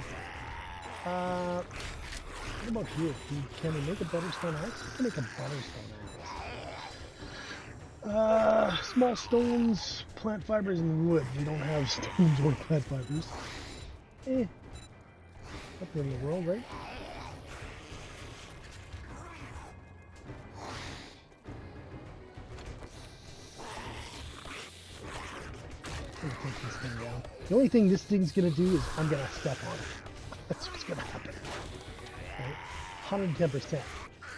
What about here? Can we make a better stone axe? We can make a better stone axe. Small stones, plant fibers, and wood. We don't have stones or plant fibers. Up in the world, right? I'm gonna take this thing down. The only thing this thing's gonna do is I'm gonna step on it. That's what's gonna happen. Right? 110%.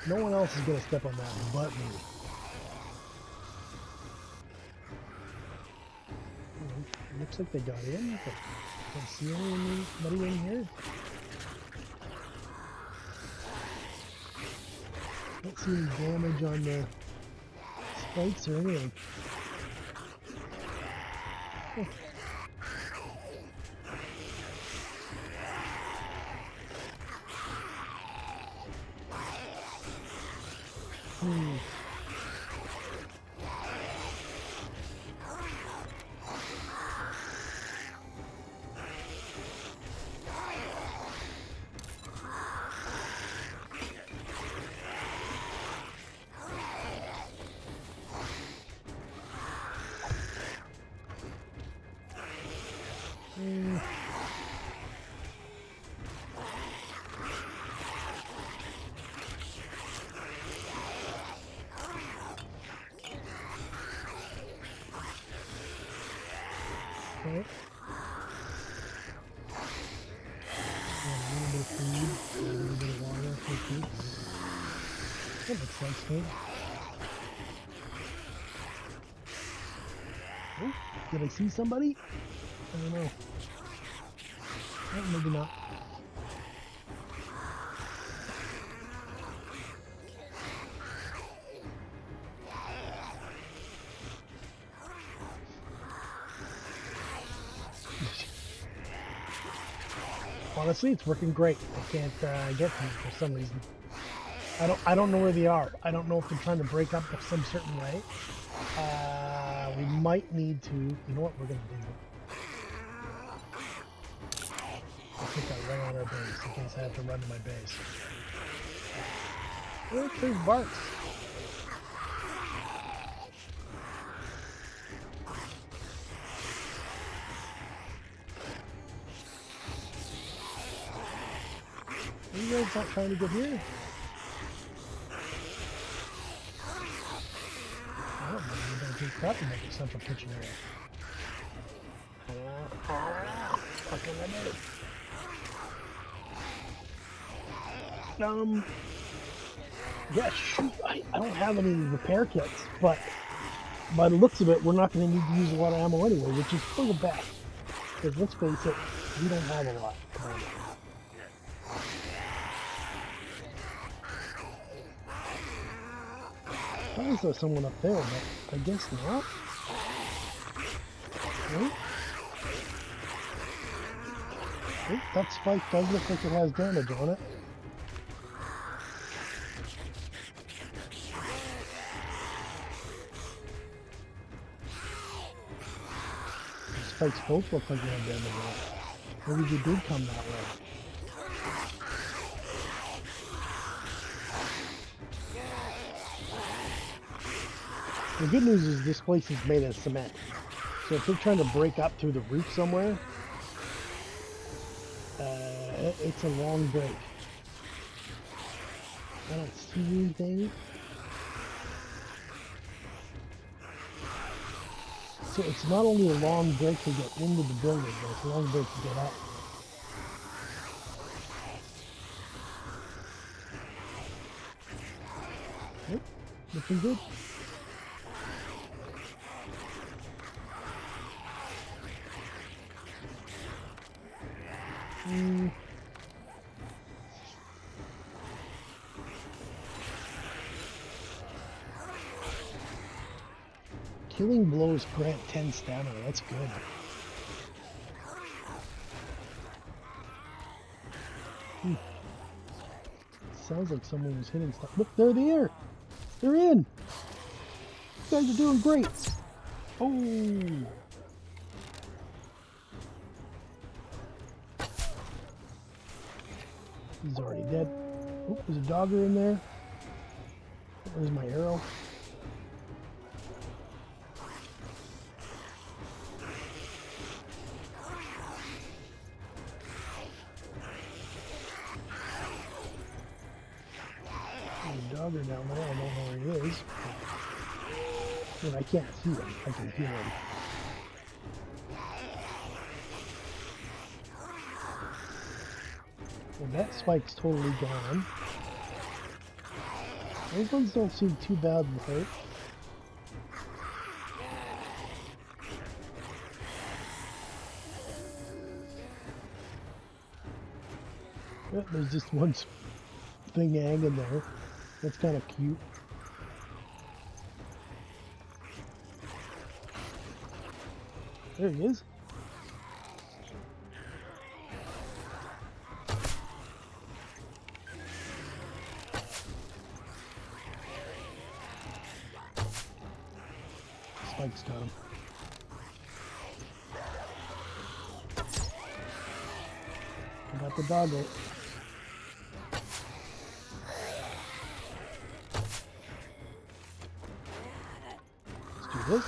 No one else is gonna step on that but me. It looks like they got in, but I don't see anybody in here. Don't see any damage on the spikes or anything. Okay. A little bit of food, a little bit of water for food. That makes sense to me. Oh, did I see somebody? I don't know. Oh, maybe not. Honestly, it's working great. I can't get to them for some reason. I don't know where they are. I don't know if they're trying to break up some certain way. We might need to. You know what we're gonna do? I think I run out of base in case I have to run to my base. Look, there's Barks. Are you guys not trying to get here? I don't know. You're going to do crap to make a central kitchen area. What can I do? Yeah, shoot. I don't have any repair kits, but by the looks of it, we're not going to need to use a lot of ammo anyway, which is for the best. Because let's face it, we don't have a lot. I thought I saw someone up there, but I guess not. Oh, that spike does look like it has damage on it. The spikes both look like they have damage on it. Maybe they did come that way. The good news is this place is made of cement. So if they're trying to break up through the roof somewhere, it's a long break. I don't see anything. So it's not only a long break to get into the building, but it's a long break to get out. Nope, looking good. Killing blows grant 10 stamina. That's good. Sounds like someone was hitting stuff. Look, there they are. They're in. You guys are doing great. Oh. He's already dead. Oh, there's a dogger in there. Where's my arrow? There's a dogger down there. I don't know where he is. But I can't see him. I can hear him. Well, that spike's totally gone. Those ones don't seem too badly hurt. Yep, there's just one thing hanging there. That's kind of cute. There he is. Spike's got him. I got the doggo. Let's do this.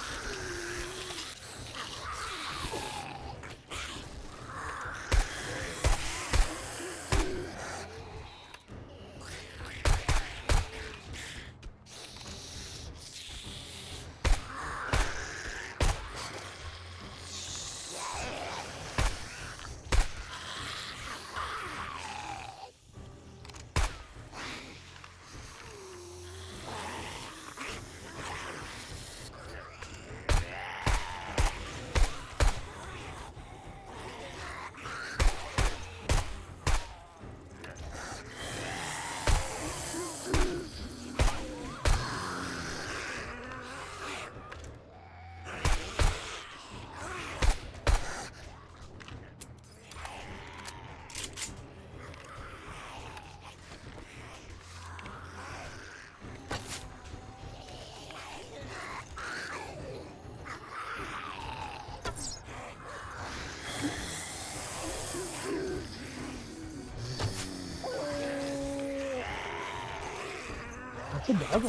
That's a doggo.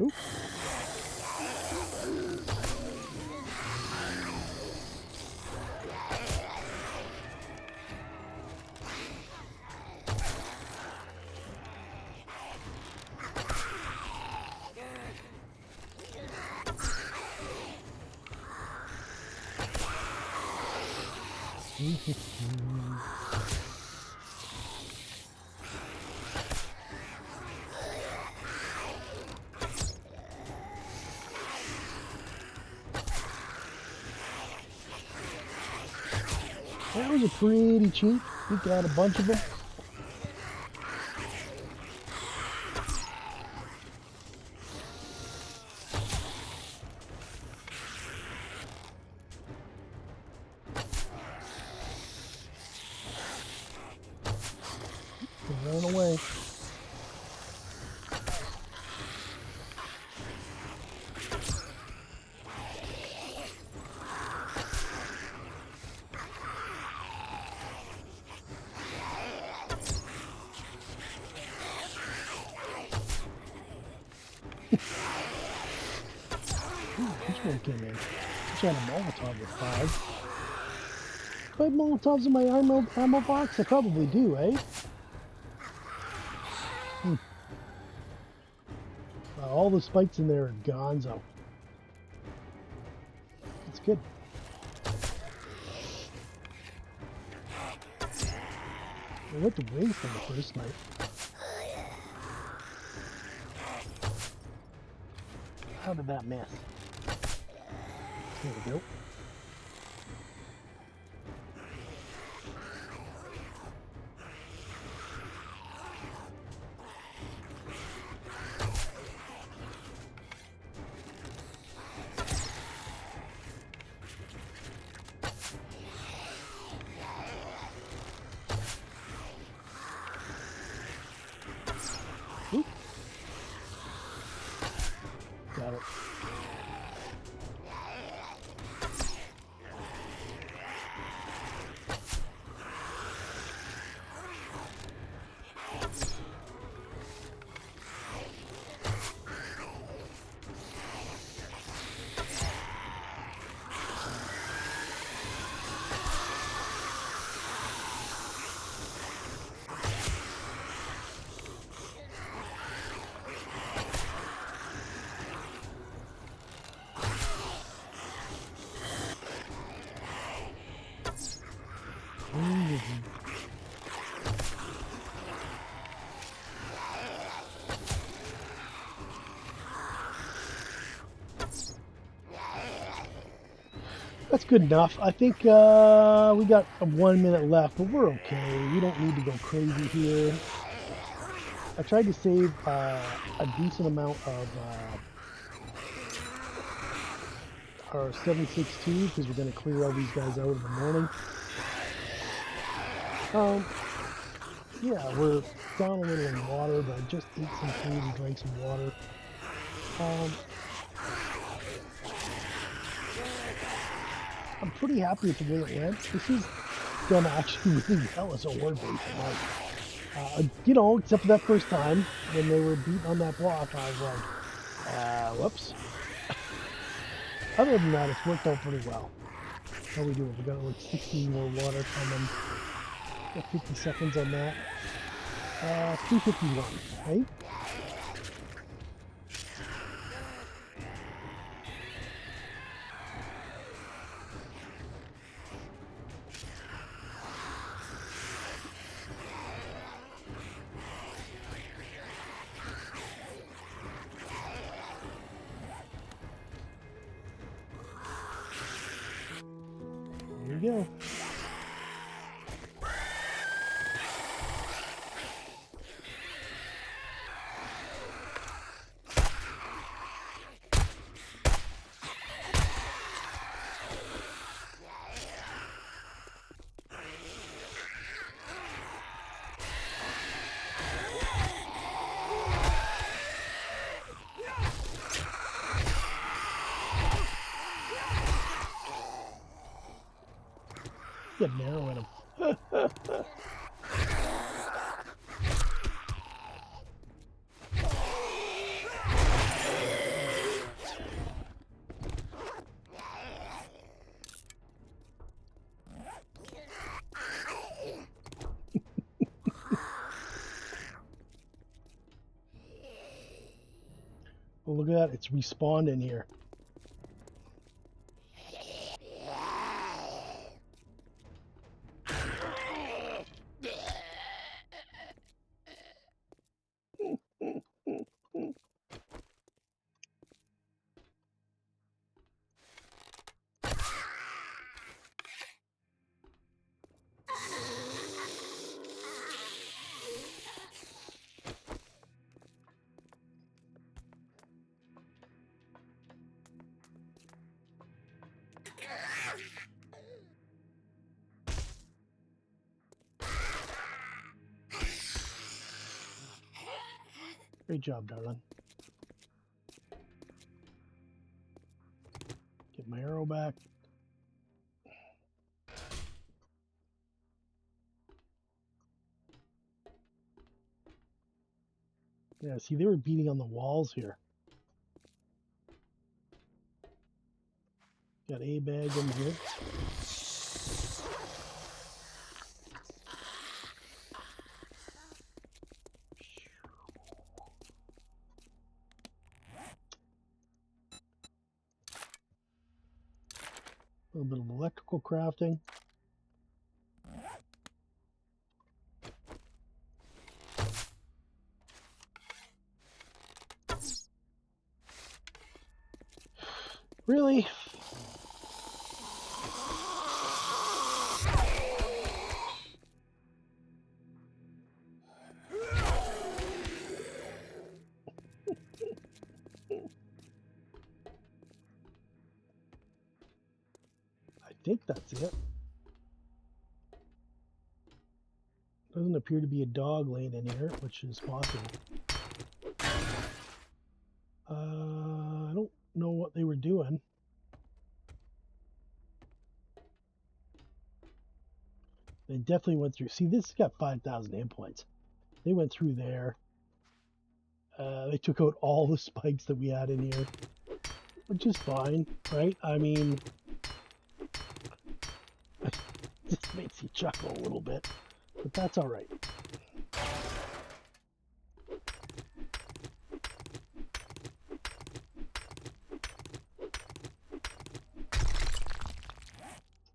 Ooh. That was a pretty cheap. We got a bunch of them. They're running away. Which one came in? Wish I had a Molotov with 5. Do I have Molotovs in my ammo box? I probably do, eh? All the spikes in there are gonzo. That's good. I went to waste on the first night. How did that miss? There we go. Oop. Got it. That's good enough. I think we got 1 minute left, but we're okay. We don't need to go crazy here. I tried to save a decent amount of our 7.62 because we're going to clear all these guys out in the morning. Yeah, we're down a little in water, but I just ate some food and drank some water. I'm pretty happy with the way it went. This is done actually really well as a war base. You know, except for that first time when they were beating on that block, I was like, whoops. Other than that, it's worked out pretty well. How we doing? We got like 16 more water coming. Got 50 seconds on that. 351, right? Here we go. Get an arrow at him. Oh, look at that. It's respawned in here. Great job, darling. Get my arrow back. Yeah, see, they were beating on the walls here. Got a bag in here. A little bit of electrical crafting. Really? I think that's it. Doesn't appear to be a dog laying in here, which is possible. I don't know what they were doing. They definitely went through. See, this has got 5,000 hit points. They went through there. They took out all the spikes that we had in here, which is fine, right? I mean, it just makes you chuckle a little bit, but that's all right.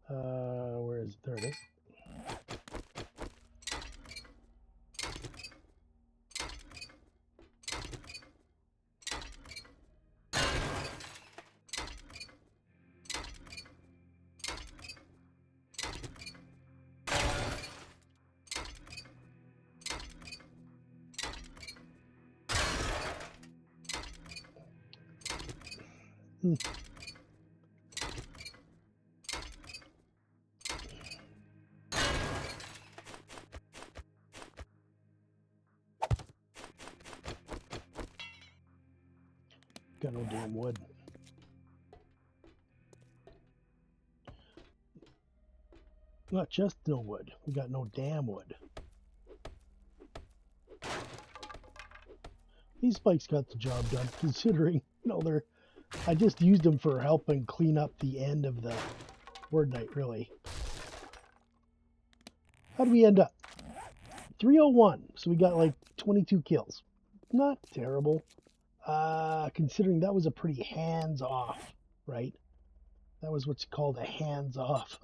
Where is it? There it is. Got no damn wood. Not just no wood. We got no damn wood. These spikes got the job done, considering, I just used them for helping clean up the end of the Horde Night, really. How did we end up? 301. So we got like 22 kills. Not terrible. Considering that was a pretty hands-off, right? That was what's called a hands-off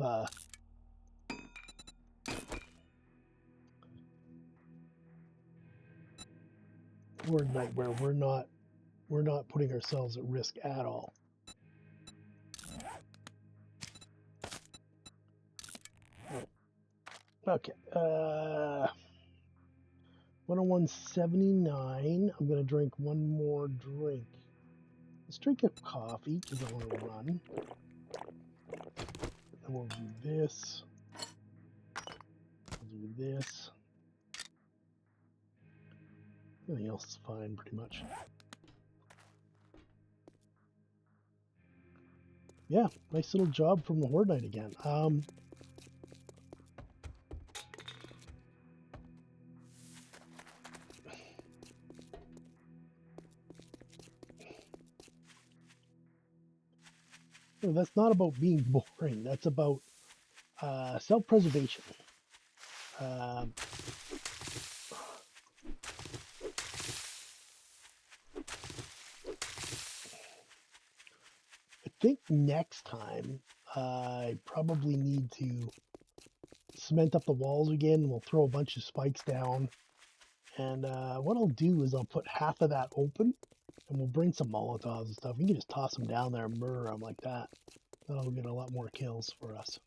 Horde Night, where we're not putting ourselves at risk at all. Okay. 101.79. I'm gonna drink one more drink. Let's drink a coffee because I want to run. Then we'll do this. We'll do this. Everything else is fine, pretty much. Yeah, nice little job from the Horde Night again. No, that's not about being boring. That's about self-preservation. I think next time I probably need to cement up the walls again. We'll throw a bunch of spikes down. And what I'll do is I'll put half of that open, and we'll bring some Molotovs and stuff. We can just toss them down there and murder them like that. That'll get a lot more kills for us.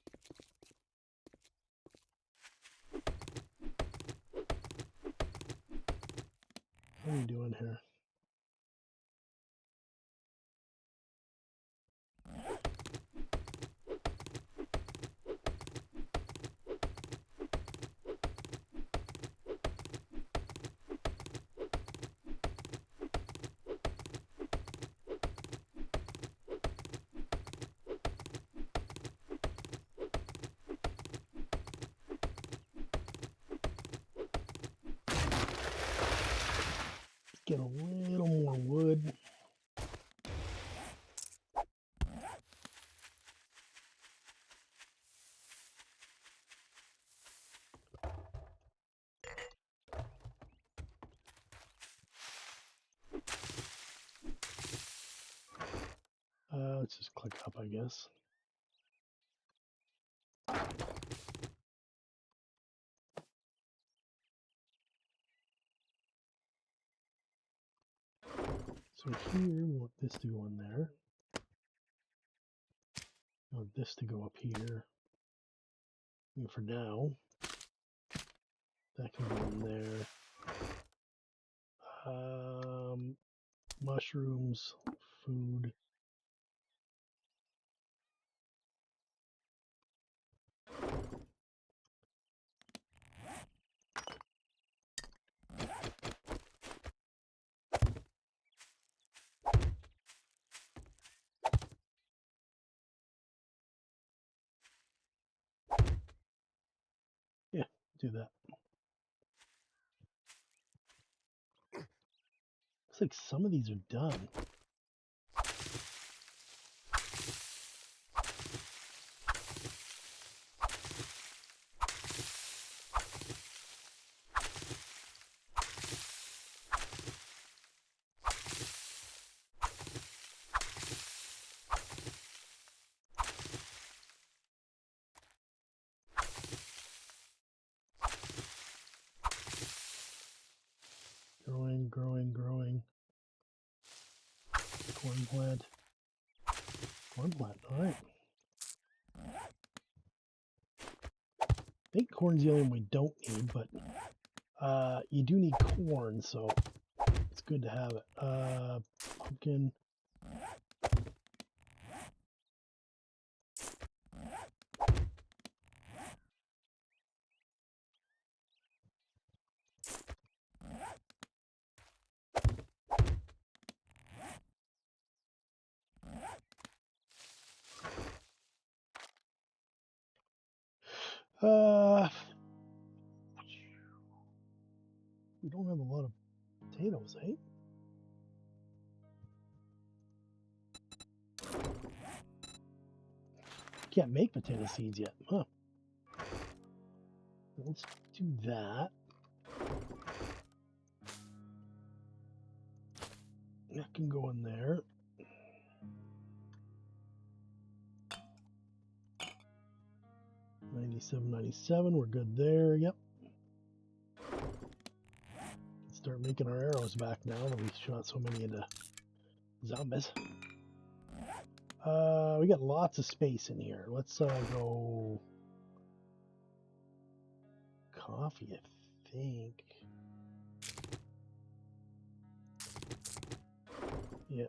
What are we doing here? Get a little more wood. let's just click up, I guess. So here, we want this to go in there. We want this to go up here. And for now, that can go in there. Mushrooms, food. Yeah, do that. Looks like some of these are done. Growing, growing, growing. Corn plant. Corn plant, alright. I think corn's the only one we don't need, but you do need corn, so it's good to have it. Pumpkin. We don't have a lot of potatoes, eh? Can't make potato seeds yet, huh? Let's do that. That can go in there. $97.97, we're good there, yep. Start making our arrows back now that we shot so many into zombies. We got lots of space in here. Let's go coffee, I think. Yeah.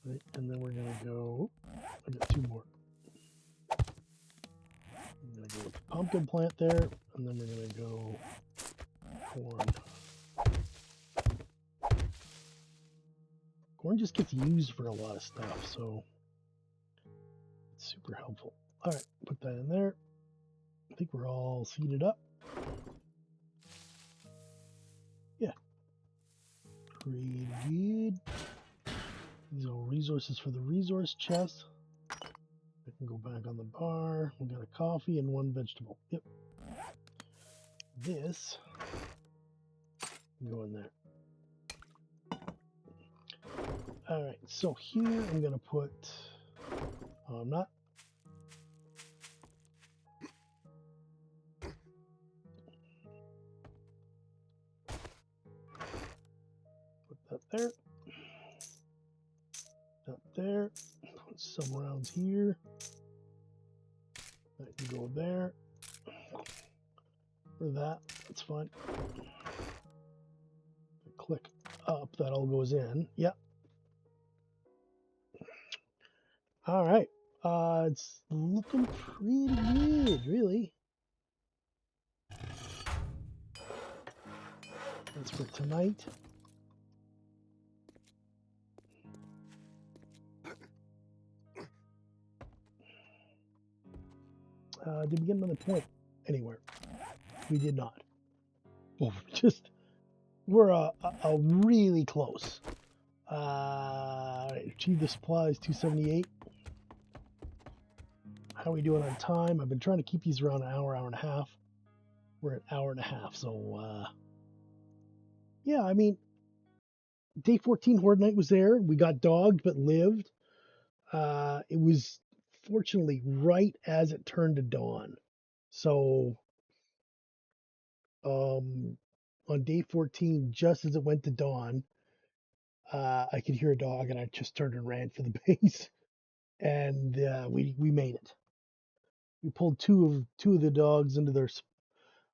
Right, and then we're gonna go. I got two more. I'm gonna go with the pumpkin plant there, and then we're gonna go corn. Corn just gets used for a lot of stuff, so it's super helpful. All right, put that in there. I think we're all seeded up. Yeah. Pretty good. These are all resources for the resource chest. I can go back on the bar. We got a coffee and one vegetable. Yep. This can go in there. All right, so here I'm gonna put. I'm not. Put that there. That there. Put some rounds here. That can go there. Or that. That's fine. Click up. That all goes in. Yep. All right. It's looking pretty good, really. That's for tonight. Did we get another point anywhere? We did not. Oh, we're really close. Achieve the supplies 278. How are we doing on time? I've been trying to keep these around an hour, hour and a half. We're at an hour and a half, so Yeah, I mean, day 14 Horde Night was there. We got dogged but lived. It was fortunately right as it turned to dawn. So um, on day 14, just as it went to dawn, I could hear a dog, and I just turned and ran for the base, and we made it. We pulled two of the dogs into their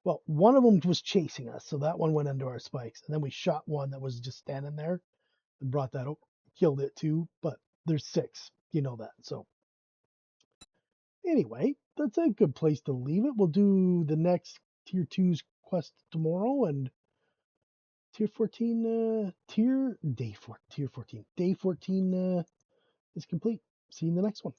well, one of them was chasing us, so that one went into our spikes, and then we shot one that was just standing there and brought that over, killed it too. But there's six, you know that. So anyway, that's a good place to leave it. We'll do the next tier two's quest tomorrow, and tier 14, tier 14 day 14 is complete. See you in the next one.